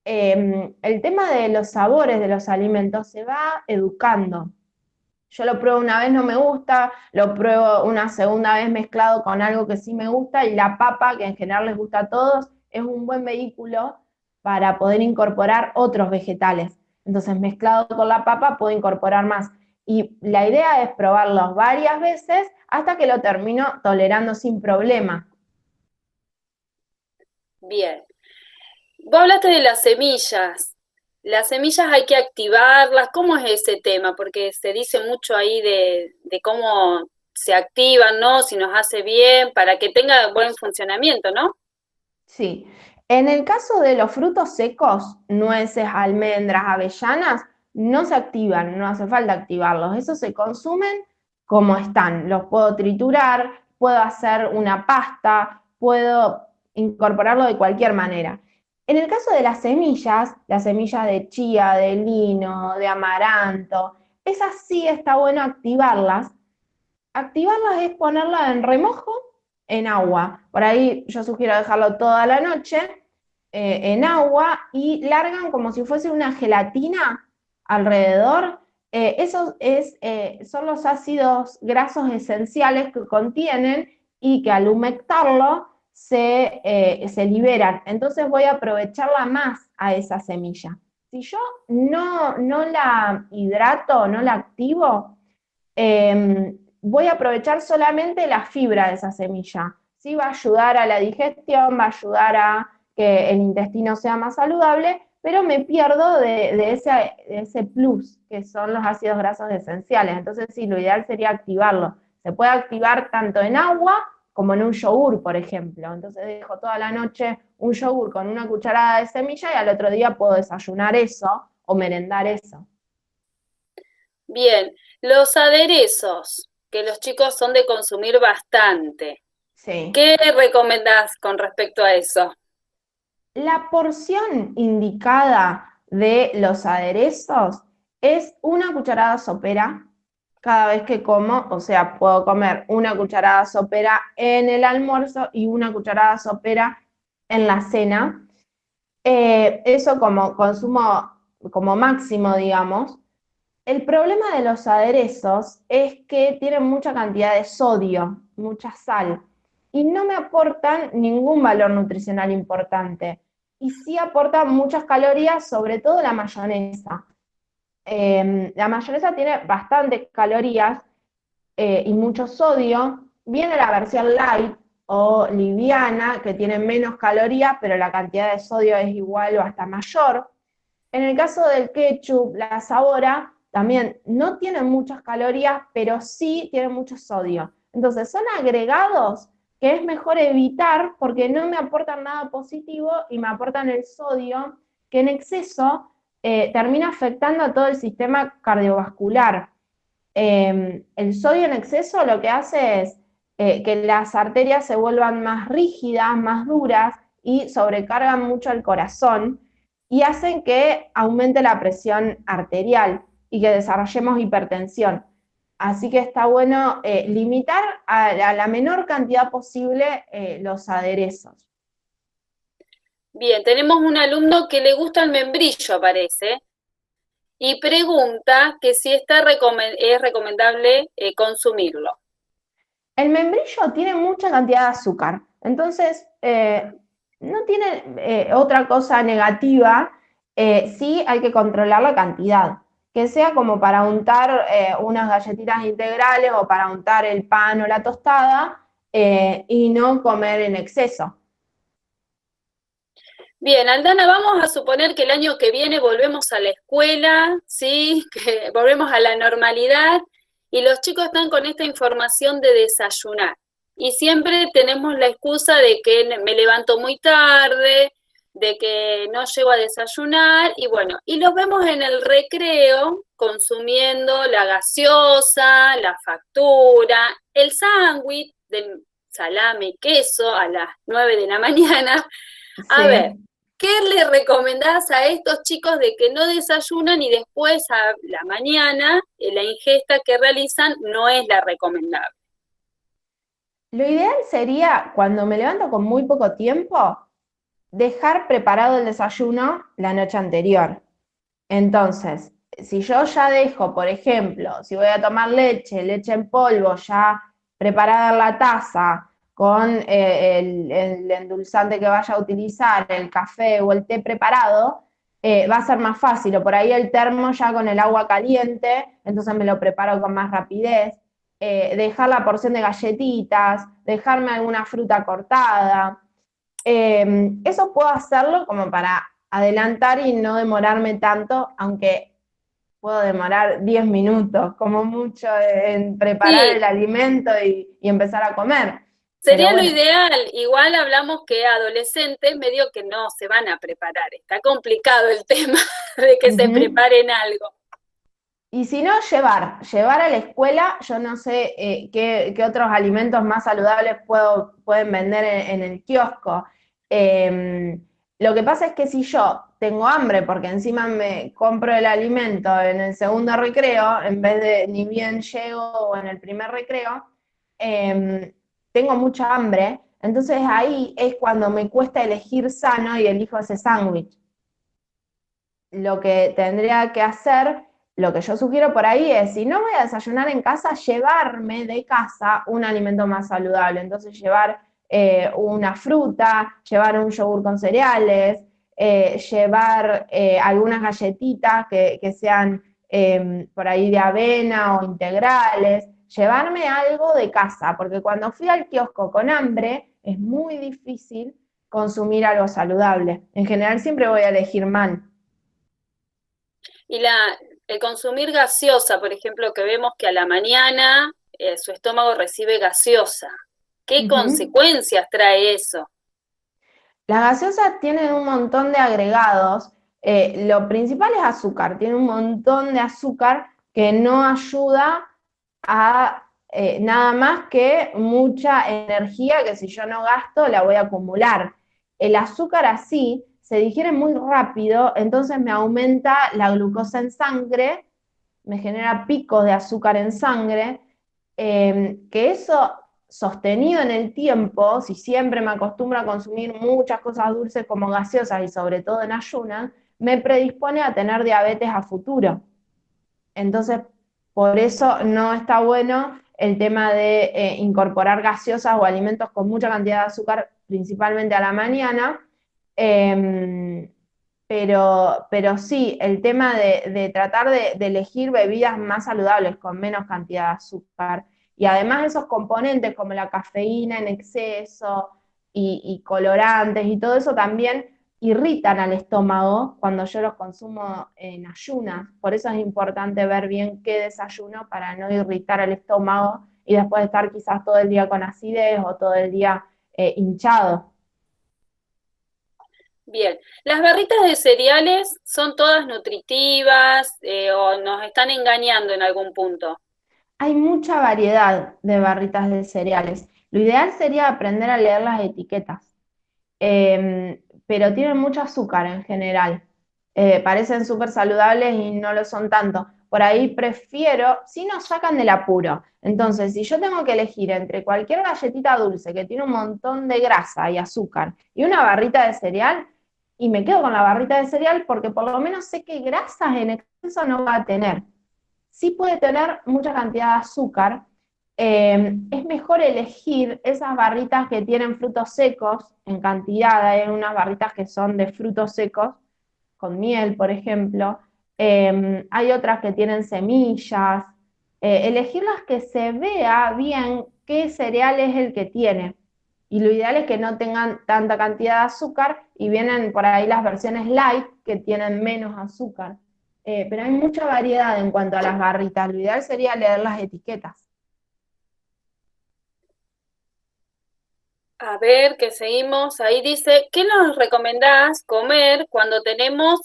El tema de los sabores de los alimentos se va educando. Yo lo pruebo una vez, no me gusta, lo pruebo una segunda vez mezclado con algo que sí me gusta, y la papa, que en general les gusta a todos, es un buen vehículo para poder incorporar otros vegetales. Entonces, mezclado con la papa puedo incorporar más. Y la idea es probarlos varias veces hasta que lo termino tolerando sin problema. Bien. Vos hablaste de las semillas. Las semillas hay que activarlas. ¿Cómo es ese tema? Porque se dice mucho ahí de cómo se activan, ¿no? Si nos hace bien, para que tenga buen funcionamiento, ¿no? Sí. En el caso de los frutos secos, nueces, almendras, avellanas, no se activan, no hace falta activarlos. Esos se consumen como están. Los puedo triturar, puedo hacer una pasta, puedo incorporarlo de cualquier manera. En el caso de las semillas de chía, de lino, de amaranto, esas sí está bueno activarlas. Activarlas es ponerla en remojo en agua. Por ahí yo sugiero dejarlo toda la noche en agua y largan como si fuese una gelatina alrededor. Son los ácidos grasos esenciales que contienen y que al humectarlo se liberan. Entonces voy a aprovecharla más a esa semilla. Si yo no la hidrato, no la activo, voy a aprovechar solamente la fibra de esa semilla. Sí, va a ayudar a la digestión, va a ayudar a que el intestino sea más saludable, pero me pierdo de ese plus, que son los ácidos grasos esenciales. Entonces, sí, lo ideal sería activarlo. Se puede activar tanto en agua como en un yogur, por ejemplo. Entonces dejo toda la noche un yogur con una cucharada de semilla y al otro día puedo desayunar eso o merendar eso. Bien, los aderezos, que los chicos son de consumir bastante. Sí. ¿Qué recomendás con respecto a eso? La porción indicada de los aderezos es una cucharada sopera cada vez que como, o sea, puedo comer una cucharada sopera en el almuerzo y una cucharada sopera en la cena. Eso como consumo como máximo, digamos. El problema de los aderezos es que tienen mucha cantidad de sodio, mucha sal, y no me aportan ningún valor nutricional importante. Y sí aportan muchas calorías, sobre todo la mayonesa. La mayonesa tiene bastantes calorías y mucho sodio. Viene la versión light o liviana, que tiene menos calorías, pero la cantidad de sodio es igual o hasta mayor. En el caso del ketchup, la Sabora, también no tienen muchas calorías, pero sí tienen mucho sodio. Entonces, son agregados que es mejor evitar porque no me aportan nada positivo y me aportan el sodio, que en exceso termina afectando a todo el sistema cardiovascular. El sodio en exceso lo que hace es que las arterias se vuelvan más rígidas, más duras y sobrecargan mucho el corazón y hacen que aumente la presión arterial y que desarrollemos hipertensión. Así que está bueno limitar a la menor cantidad posible los aderezos. Bien, tenemos un alumno que le gusta el membrillo, parece, y pregunta que si es recomendable consumirlo. El membrillo tiene mucha cantidad de azúcar, entonces no tiene otra cosa negativa, sí hay que controlar la cantidad, que sea como para untar unas galletitas integrales o para untar el pan o la tostada y no comer en exceso. Bien, Aldana, vamos a suponer que el año que viene volvemos a la escuela, ¿sí? Que volvemos a la normalidad y los chicos están con esta información de desayunar. Y siempre tenemos la excusa de que me levanto muy tarde, de que no llego a desayunar y bueno, y los vemos en el recreo consumiendo la gaseosa, la factura, el sándwich de salame y queso a las 9 de la mañana. A Sí. ver, ¿qué le recomendás a estos chicos de que no desayunan y después a la mañana la ingesta que realizan no es la recomendable? Lo ideal sería, cuando me levanto con muy poco tiempo, dejar preparado el desayuno la noche anterior. Entonces, si yo ya dejo, por ejemplo, si voy a tomar leche en polvo ya preparada en la taza, con el endulzante que vaya a utilizar, el café o el té preparado, va a ser más fácil. O por ahí el termo ya con el agua caliente, entonces me lo preparo con más rapidez. Dejar la porción de galletitas, dejarme alguna fruta cortada. Eso puedo hacerlo como para adelantar y no demorarme tanto, aunque puedo demorar 10 minutos, como mucho, en preparar Sí, el alimento y empezar a comer. Pero sería lo bueno, ideal. Igual hablamos que adolescentes medio que no se van a preparar. Está complicado el tema de que se ujú. preparen algo. Y si no, llevar a la escuela, yo no sé qué otros alimentos más saludables pueden vender en el kiosco. Eh, lo que pasa es que si yo tengo hambre, porque encima me compro el alimento en el segundo recreo, en vez de ni bien llego o en el primer recreo, tengo mucha hambre, entonces ahí es cuando me cuesta elegir sano y elijo ese sándwich. Lo que tendría que hacer, lo que yo sugiero por ahí es, si no voy a desayunar en casa, llevarme de casa un alimento más saludable. Entonces llevar una fruta, llevar un yogur con cereales, llevar algunas galletitas que sean por ahí de avena o integrales, llevarme algo de casa, porque cuando fui al kiosco con hambre es muy difícil consumir algo saludable. En general siempre voy a elegir mal. Y el consumir gaseosa, por ejemplo, que vemos que a la mañana su estómago recibe gaseosa. ¿Qué consecuencias trae eso? Las gaseosas tienen un montón de agregados. Lo principal es azúcar, tiene un montón de azúcar que no ayuda a nada más que mucha energía que si yo no gasto la voy a acumular. El azúcar así se digiere muy rápido, entonces me aumenta la glucosa en sangre, me genera picos de azúcar en sangre, que eso sostenido en el tiempo, si siempre me acostumbro a consumir muchas cosas dulces como gaseosas y sobre todo en ayunas, me predispone a tener diabetes a futuro. Entonces, por eso no está bueno el tema de incorporar gaseosas o alimentos con mucha cantidad de azúcar, principalmente a la mañana. Eh, pero sí, el tema de tratar de elegir bebidas más saludables con menos cantidad de azúcar. Y además esos componentes como la cafeína en exceso y colorantes y todo eso también irritan al estómago cuando yo los consumo en ayunas. Por eso es importante ver bien qué desayuno para no irritar el estómago y después estar quizás todo el día con acidez o todo el día hinchado. Bien, ¿las barritas de cereales son todas nutritivas o nos están engañando en algún punto? Hay mucha variedad de barritas de cereales. Lo ideal sería aprender a leer las etiquetas, pero tienen mucho azúcar en general. Parecen súper saludables y no lo son tanto. Por ahí prefiero, si nos sacan del apuro. Entonces, si yo tengo que elegir entre cualquier galletita dulce que tiene un montón de grasa y azúcar y una barrita de cereal, y me quedo con la barrita de cereal porque por lo menos sé que grasas en exceso no va a tener. Sí puede tener mucha cantidad de azúcar. Es mejor elegir esas barritas que tienen frutos secos en cantidad. Hay unas barritas que son de frutos secos, con miel, por ejemplo. Hay otras que tienen semillas. Elegir las que se vea bien qué cereal es el que tiene. Y lo ideal es que no tengan tanta cantidad de azúcar y vienen por ahí las versiones light que tienen menos azúcar. Pero hay mucha variedad en cuanto a las barritas. Lo ideal sería leer las etiquetas. A ver, que seguimos. Ahí dice, ¿qué nos recomendás comer cuando tenemos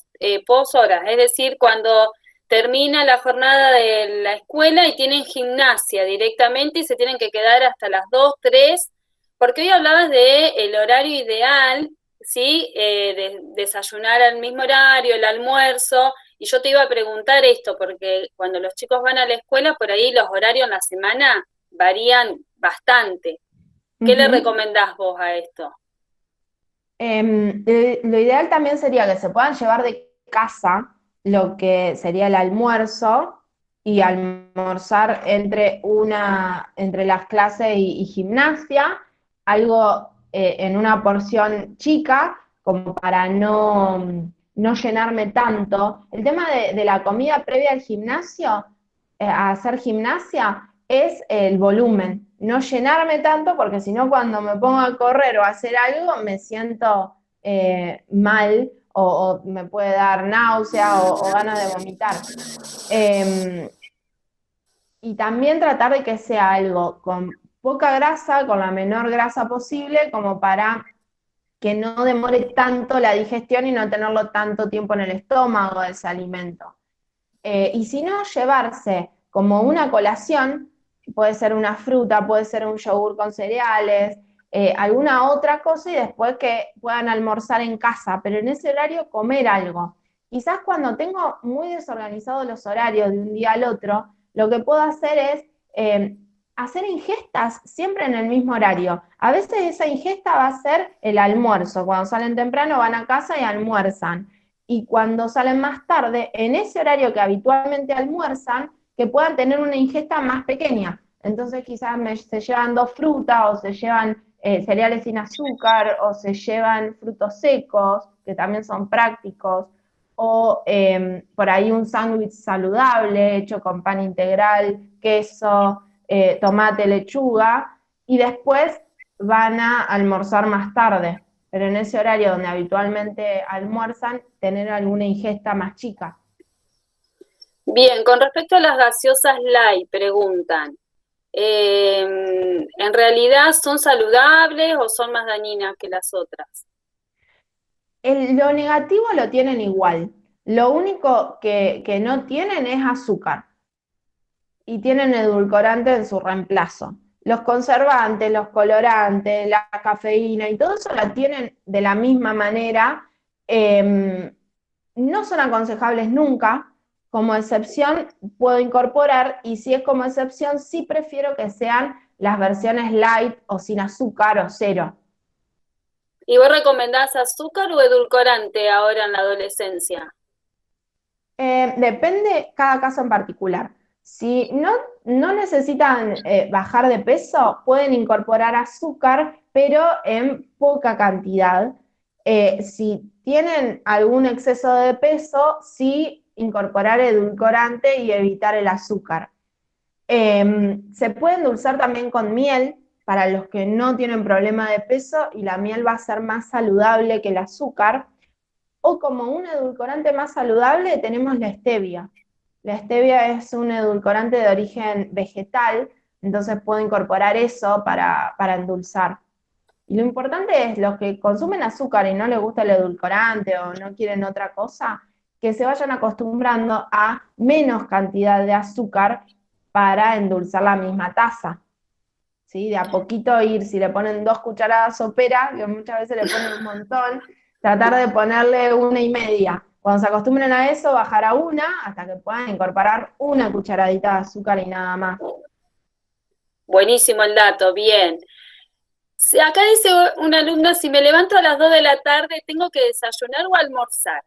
poshoras? Es decir, cuando termina la jornada de la escuela y tienen gimnasia directamente y se tienen que quedar hasta las 2, 3, porque hoy hablabas de el horario ideal, ¿sí? De desayunar al mismo horario, el almuerzo, y yo te iba a preguntar esto, porque cuando los chicos van a la escuela, por ahí los horarios en la semana varían bastante. ¿Qué le recomendás vos a esto? Lo ideal también sería que se puedan llevar de casa lo que sería el almuerzo y almorzar entre las clases y gimnasia, algo en una porción chica, como para no llenarme tanto. El tema de la comida previa al gimnasio, a hacer gimnasia, es el volumen, no llenarme tanto porque si no cuando me pongo a correr o a hacer algo me siento mal o me puede dar náusea o ganas de vomitar. Y también tratar de que sea algo con poca grasa, con la menor grasa posible, como para que no demore tanto la digestión y no tenerlo tanto tiempo en el estómago ese alimento. Y si no, llevarse como una colación, puede ser una fruta, puede ser un yogur con cereales, alguna otra cosa y después que puedan almorzar en casa, pero en ese horario comer algo. Quizás cuando tengo muy desorganizados los horarios de un día al otro, lo que puedo hacer es hacer ingestas siempre en el mismo horario. A veces esa ingesta va a ser el almuerzo. Cuando salen temprano van a casa y almuerzan. Y cuando salen más tarde, en ese horario que habitualmente almuerzan, que puedan tener una ingesta más pequeña. Entonces quizás se llevan 2 frutas o se llevan cereales sin azúcar o se llevan frutos secos, que también son prácticos, o por ahí un sándwich saludable hecho con pan integral, queso, tomate, lechuga, y después van a almorzar más tarde, pero en ese horario donde habitualmente almuerzan, tener alguna ingesta más chica. Bien, con respecto a las gaseosas light, preguntan, ¿en realidad son saludables o son más dañinas que las otras? Lo negativo lo tienen igual. Lo único que no tienen es azúcar y tienen edulcorante en su reemplazo. Los conservantes, los colorantes, la cafeína y todo eso la tienen de la misma manera. No son aconsejables nunca. Como excepción puedo incorporar, y si es como excepción, sí prefiero que sean las versiones light o sin azúcar o cero. ¿Y vos recomendás azúcar o edulcorante ahora en la adolescencia? Depende cada caso en particular. Si no necesitan bajar de peso, pueden incorporar azúcar, pero en poca cantidad. Si tienen algún exceso de peso, sí incorporar edulcorante y evitar el azúcar. Se puede endulzar también con miel para los que no tienen problema de peso, y la miel va a ser más saludable que el azúcar. O como un edulcorante más saludable tenemos la stevia. La stevia es un edulcorante de origen vegetal, entonces puedo incorporar eso para endulzar. Y lo importante es, los que consumen azúcar y no les gusta el edulcorante o no quieren otra cosa, que se vayan acostumbrando a menos cantidad de azúcar para endulzar la misma taza. ¿Sí? De a poquito ir, si le ponen 2 cucharadas sopera, que muchas veces le ponen un montón, tratar de ponerle 1,5. Cuando se acostumbren a eso, bajar a 1 hasta que puedan incorporar 1 cucharadita de azúcar y nada más. Buenísimo el dato, bien. Acá dice un alumno, si me levanto a las 2 de la tarde, ¿tengo que desayunar o almorzar?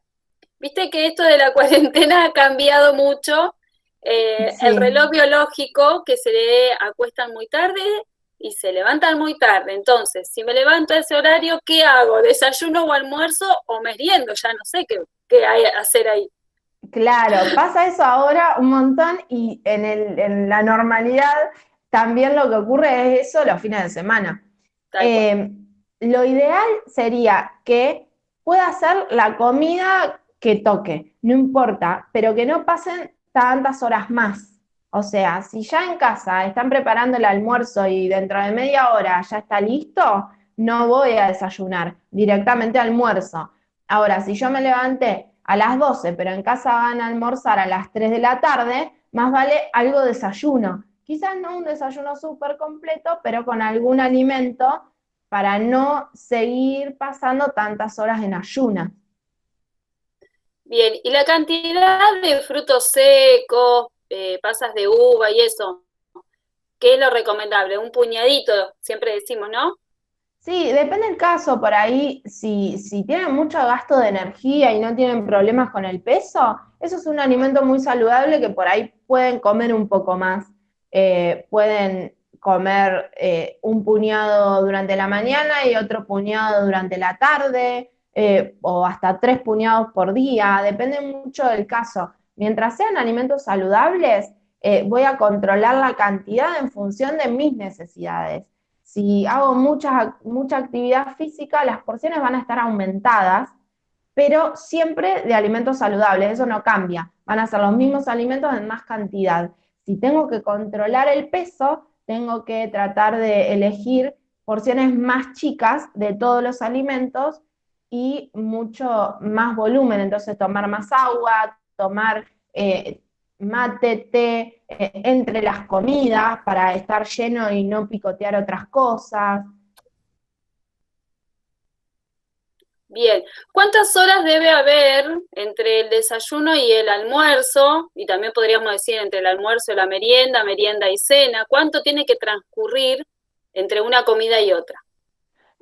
Viste que esto de la cuarentena ha cambiado mucho. Sí. El reloj biológico, que se acuestan muy tarde y se levantan muy tarde. Entonces, si me levanto a ese horario, ¿qué hago? ¿Desayuno o almuerzo o meriendo? Ya no sé qué hay que hacer ahí. Claro, pasa eso ahora un montón, y en la normalidad también lo que ocurre es eso los fines de semana. Tal cual. Lo ideal sería que pueda hacer la comida que toque, no importa, pero que no pasen tantas horas más. O sea, si ya en casa están preparando el almuerzo y dentro de media hora ya está listo, no voy a desayunar, directamente almuerzo. Ahora, si yo me levanté a las 12, pero en casa van a almorzar a las 3 de la tarde, más vale algo desayuno. Quizás no un desayuno súper completo, pero con algún alimento para no seguir pasando tantas horas en ayunas. Bien, y la cantidad de frutos secos, pasas de uva y eso, ¿qué es lo recomendable? Un puñadito, siempre decimos, ¿no? Sí, depende del caso. Por ahí, si tienen mucho gasto de energía y no tienen problemas con el peso, eso es un alimento muy saludable que por ahí pueden comer un poco más. Pueden comer un puñado durante la mañana y otro puñado durante la tarde, o hasta 3 puñados por día, depende mucho del caso. Mientras sean alimentos saludables, voy a controlar la cantidad en función de mis necesidades. Si hago mucha actividad física, las porciones van a estar aumentadas, pero siempre de alimentos saludables, eso no cambia. Van a ser los mismos alimentos en más cantidad. Si tengo que controlar el peso, tengo que tratar de elegir porciones más chicas de todos los alimentos y mucho más volumen. Entonces, tomar más agua, tomar mate, té, entre las comidas para estar lleno y no picotear otras cosas. Bien, ¿cuántas horas debe haber entre el desayuno y el almuerzo? Y también podríamos decir entre el almuerzo y la merienda, merienda y cena. ¿Cuánto tiene que transcurrir entre una comida y otra?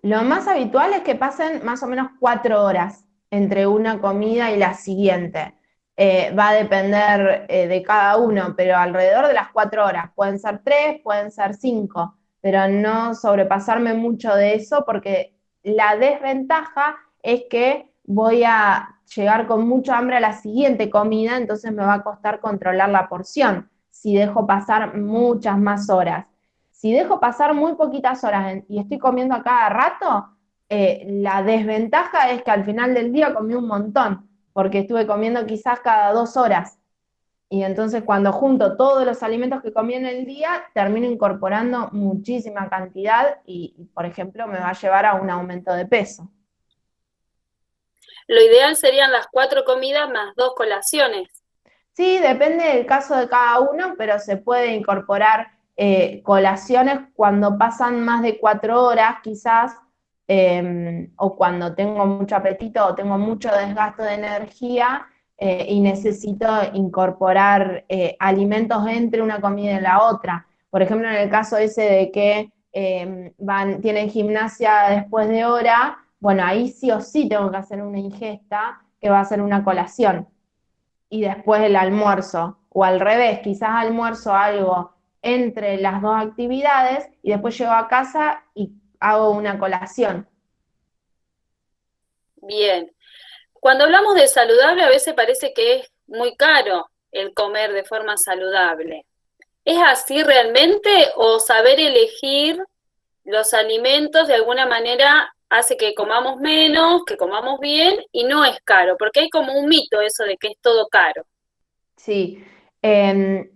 Lo más habitual es que pasen más o menos 4 horas entre una comida y la siguiente. Va a depender de cada uno, pero alrededor de las 4 horas. Pueden ser 3, pueden ser 5, pero no sobrepasarme mucho de eso porque la desventaja es que voy a llegar con mucha hambre a la siguiente comida, entonces me va a costar controlar la porción si dejo pasar muchas más horas. Si dejo pasar muy poquitas horas y estoy comiendo a cada rato, la desventaja es que al final del día comí un montón, porque estuve comiendo quizás cada 2 horas. Y entonces cuando junto todos los alimentos que comí en el día, termino incorporando muchísima cantidad y, por ejemplo, me va a llevar a un aumento de peso. Lo ideal serían las 4 comidas más 2 colaciones. Sí, depende del caso de cada uno, pero se puede incorporar colaciones cuando pasan más de 4 horas, quizás, o cuando tengo mucho apetito o tengo mucho desgaste de energía y necesito incorporar alimentos entre una comida y la otra. Por ejemplo, en el caso ese de que tienen gimnasia después de hora, bueno, ahí sí o sí tengo que hacer una ingesta que va a ser una colación y después el almuerzo, o al revés, quizás almuerzo algo entre las dos actividades y después llego a casa y hago una colación. Bien. Cuando hablamos de saludable, a veces parece que es muy caro el comer de forma saludable. ¿Es así realmente o saber elegir los alimentos de alguna manera hace que comamos menos, que comamos bien y no es caro? Porque hay como un mito eso de que es todo caro. Sí, en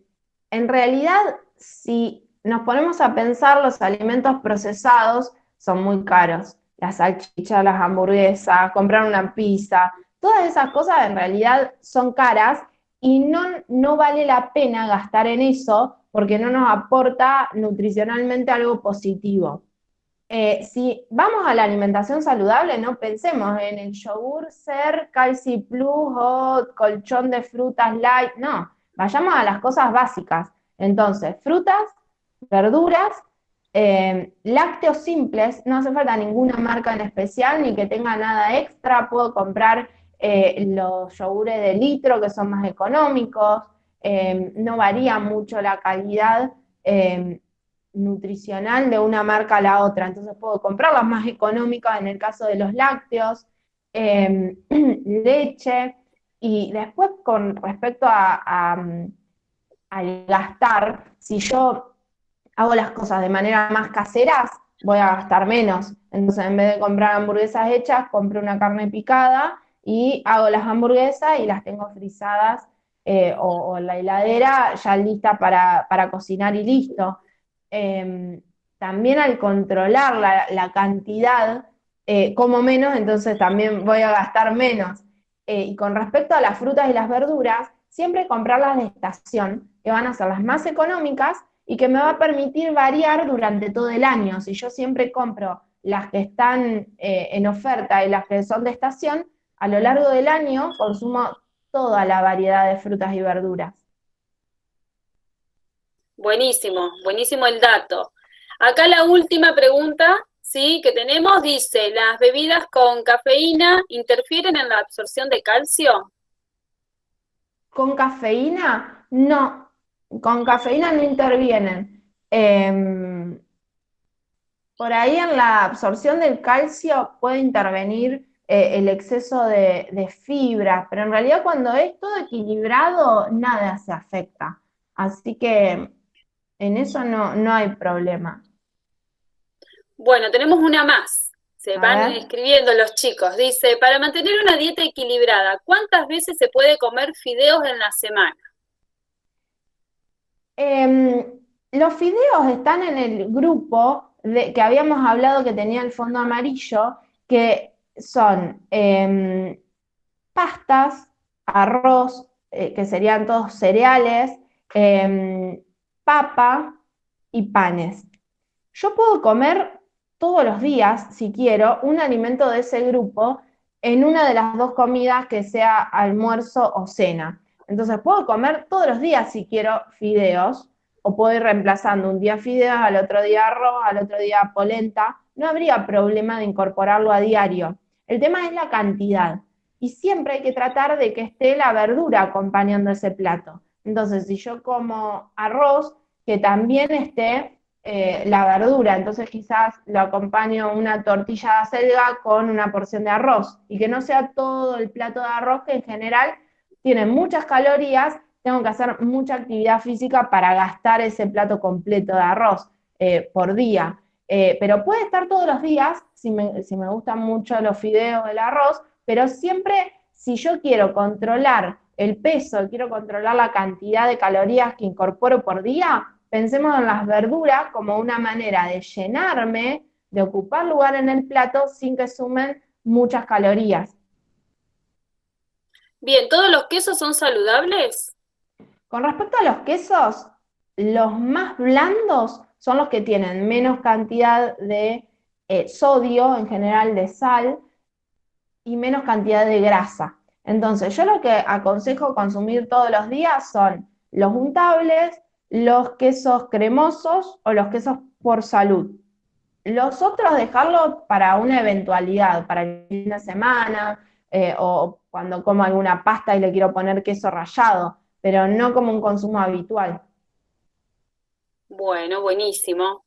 realidad, si nos ponemos a pensar, los alimentos procesados son muy caros. Las salchichas, las hamburguesas, comprar una pizza, todas esas cosas en realidad son caras y no vale la pena gastar en eso porque no nos aporta nutricionalmente algo positivo. Si vamos a la alimentación saludable, no pensemos en el yogur ser Calci Plus o colchón de frutas light, no, vayamos a las cosas básicas. Entonces, frutas, verduras, lácteos simples, no hace falta ninguna marca en especial ni que tenga nada extra, puedo comprar los yogures de litro que son más económicos, no varía mucho la calidad. Nutricional de una marca a la otra, entonces puedo comprar las más económicas en el caso de los lácteos, leche, y después con respecto al gastar, si yo hago las cosas de manera más caseras, voy a gastar menos. Entonces, en vez de comprar hamburguesas hechas, compro una carne picada y hago las hamburguesas y las tengo frisadas o en la heladera ya lista para cocinar y listo. Eh, También al controlar la cantidad, como menos, entonces también voy a gastar menos. Y con respecto a las frutas y las verduras, siempre comprarlas de estación, que van a ser las más económicas y que me va a permitir variar durante todo el año. Si yo siempre compro las que están en oferta y las que son de estación, a lo largo del año consumo toda la variedad de frutas y verduras. Buenísimo, buenísimo el dato. Acá la última pregunta, sí, que tenemos dice, ¿las bebidas con cafeína interfieren en la absorción de calcio? ¿Con cafeína? No, con cafeína no intervienen. Por ahí en la absorción del calcio puede intervenir el exceso de fibra, pero en realidad cuando es todo equilibrado, nada se afecta. Así que en eso no hay problema. Bueno, tenemos una más. Se A van ver. escribiendo los chicos. Dice, para mantener una dieta equilibrada, ¿cuántas veces se puede comer fideos en la semana? Los fideos están en el grupo que habíamos hablado que tenía el fondo amarillo, que son pastas, arroz, que serían todos cereales, papa y panes. Yo puedo comer todos los días, si quiero, un alimento de ese grupo en una de las dos comidas que sea almuerzo o cena. Entonces puedo comer todos los días si quiero fideos, o puedo ir reemplazando un día fideos, al otro día arroz, al otro día polenta. No habría problema de incorporarlo a diario. El tema es la cantidad. Y siempre hay que tratar de que esté la verdura acompañando ese plato. Entonces, si yo como arroz, que también esté la verdura, entonces quizás lo acompaño una tortilla de acelga con una porción de arroz, y que no sea todo el plato de arroz, que en general tiene muchas calorías, tengo que hacer mucha actividad física para gastar ese plato completo de arroz por día. Pero puede estar todos los días, si me gustan mucho los fideos, el arroz, pero siempre, si yo quiero controlar el peso, quiero controlar la cantidad de calorías que incorporo por día, pensemos en las verduras como una manera de llenarme, de ocupar lugar en el plato sin que sumen muchas calorías. Bien, ¿todos los quesos son saludables? Con respecto a los quesos, los más blandos son los que tienen menos cantidad de sodio, en general de sal, y menos cantidad de grasa. Entonces, yo lo que aconsejo consumir todos los días son los untables, los quesos cremosos o los quesos por salud. Los otros dejarlo para una eventualidad, para el fin de semana, o cuando como alguna pasta y le quiero poner queso rallado, pero no como un consumo habitual. Bueno, buenísimo.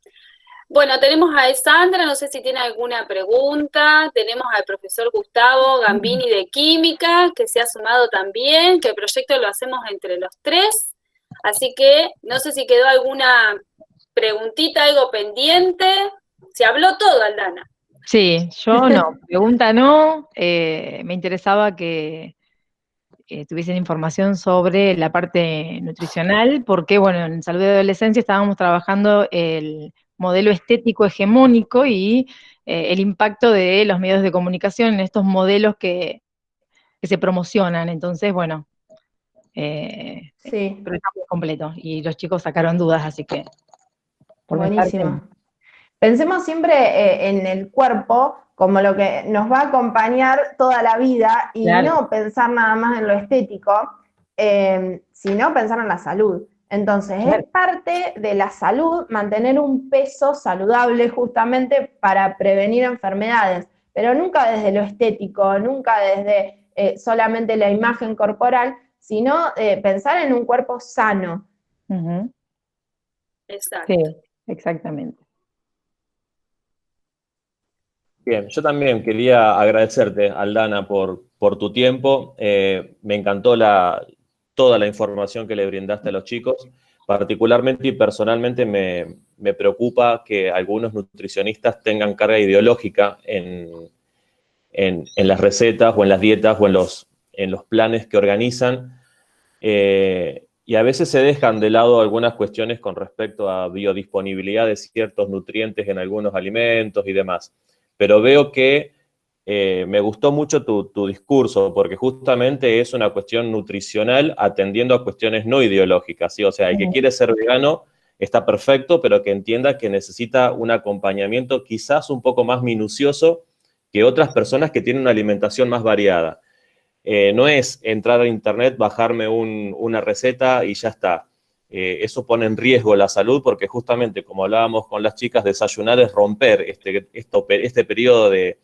Bueno, tenemos a Sandra, no sé si tiene alguna pregunta. Tenemos al profesor Gustavo Gambini de Química, que se ha sumado también, que el proyecto lo hacemos entre los tres. Así que no sé si quedó alguna preguntita, algo pendiente. Se habló todo, Aldana. Sí, yo no, pregunta no. Me interesaba que tuviesen información sobre la parte nutricional, porque bueno, en Salud de Adolescencia estábamos trabajando el modelo estético hegemónico y el impacto de los medios de comunicación en estos modelos que se promocionan. Entonces, bueno, Sí, pero está muy completo y los chicos sacaron dudas, así que por mi parte, buenísimo. Pensemos siempre en el cuerpo como lo que nos va a acompañar toda la vida, y claro. no pensar nada más en lo estético, sino pensar en la salud. Entonces, Claro. es parte de la salud mantener un peso saludable justamente para prevenir enfermedades, pero nunca desde lo estético, nunca desde solamente la imagen corporal, sino pensar en un cuerpo sano. Ujú. Exacto. Sí, exactamente. Bien, yo también quería agradecerte, Aldana, por tu tiempo. Me encantó toda la información que le brindaste a los chicos. Particularmente y personalmente me preocupa que algunos nutricionistas tengan carga ideológica en las recetas o en las dietas o en los planes que organizan. Y a veces se dejan de lado algunas cuestiones con respecto a biodisponibilidad de ciertos nutrientes en algunos alimentos y demás. Pero veo que me gustó mucho tu discurso, porque justamente es una cuestión nutricional atendiendo a cuestiones no ideológicas, ¿sí? O sea, el que quiere ser vegano está perfecto, pero que entienda que necesita un acompañamiento quizás un poco más minucioso que otras personas que tienen una alimentación más variada. No es entrar a internet, bajarme una receta y ya está. Eso pone en riesgo la salud, porque justamente, como hablábamos con las chicas, desayunar es romper este periodo de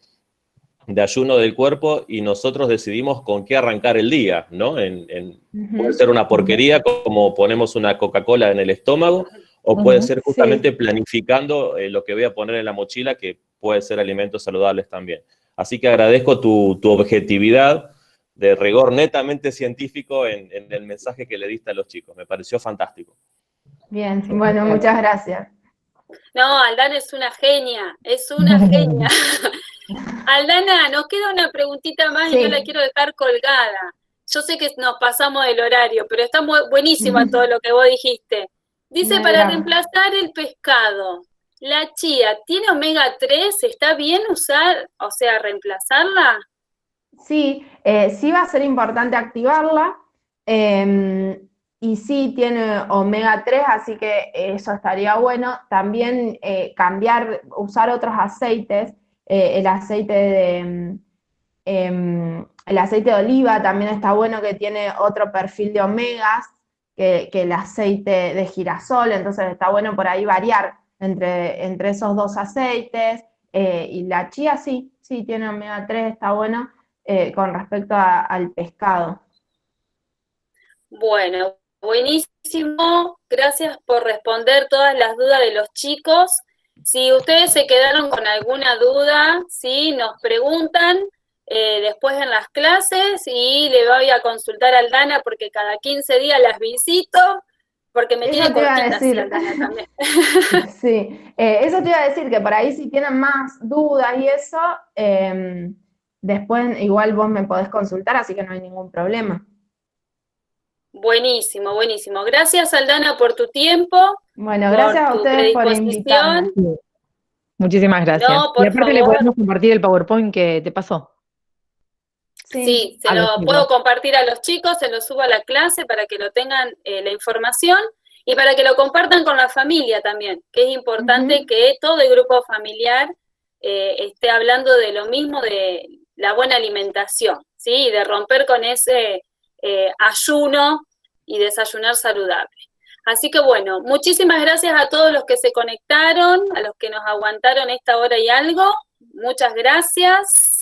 ayuno del cuerpo, y nosotros decidimos con qué arrancar el día, ¿no? Puede ser una porquería, como ponemos una Coca-Cola en el estómago, o puede ser justamente planificando lo que voy a poner en la mochila, que puede ser alimentos saludables también. Así que agradezco tu objetividad, de rigor netamente científico en el mensaje que le diste a los chicos. Me pareció fantástico. Bien, bueno, muchas gracias. No, Aldana es una genia, es una genia. Aldana, nos queda una preguntita más y no la quiero dejar colgada. Yo sé que nos pasamos del horario, pero está buenísima todo lo que vos dijiste. Dice, para reemplazar el pescado, la chía, ¿tiene omega 3? ¿Está bien usar, o sea, reemplazarla? Sí, sí va a ser importante activarla. Y sí tiene omega 3, así que eso estaría bueno. También usar otros aceites, el aceite de oliva también está bueno, que tiene otro perfil de omegas que el aceite de girasol, entonces está bueno por ahí variar entre esos dos aceites. Y la chía sí tiene omega 3, está bueno con respecto al pescado. Bueno, buenísimo. Gracias por responder todas las dudas de los chicos. Si ustedes se quedaron con alguna duda, ¿sí? Nos preguntan después en las clases y le voy a consultar a Aldana porque cada 15 días las visito, porque me tiene cortita así Aldana también. Sí, eso te iba a decir, que por ahí si tienen más dudas y eso, después igual vos me podés consultar, así que no hay ningún problema. Buenísimo, buenísimo. Gracias, Aldana, por tu tiempo. Bueno, gracias a ustedes por invitarme. Muchísimas gracias. No, por y aparte favor. le podemos compartir el PowerPoint que te pasó. Sí, se lo puedo compartir a los chicos, se lo subo a la clase para que lo tengan la información y para que lo compartan con la familia también, que es importante que todo el grupo familiar esté hablando de lo mismo, de la buena alimentación, ¿sí? Y de romper con ese ayuno y desayunar saludable. Así que bueno, muchísimas gracias a todos los que se conectaron, a los que nos aguantaron esta hora y algo. Muchas gracias.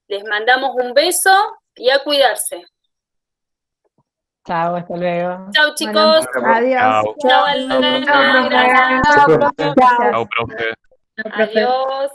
Les mandamos un beso y a cuidarse. Chao, hasta luego. Chao, chicos. Bueno, adiós. Chao, Aldana. Gracias. Chao, profe. Adiós.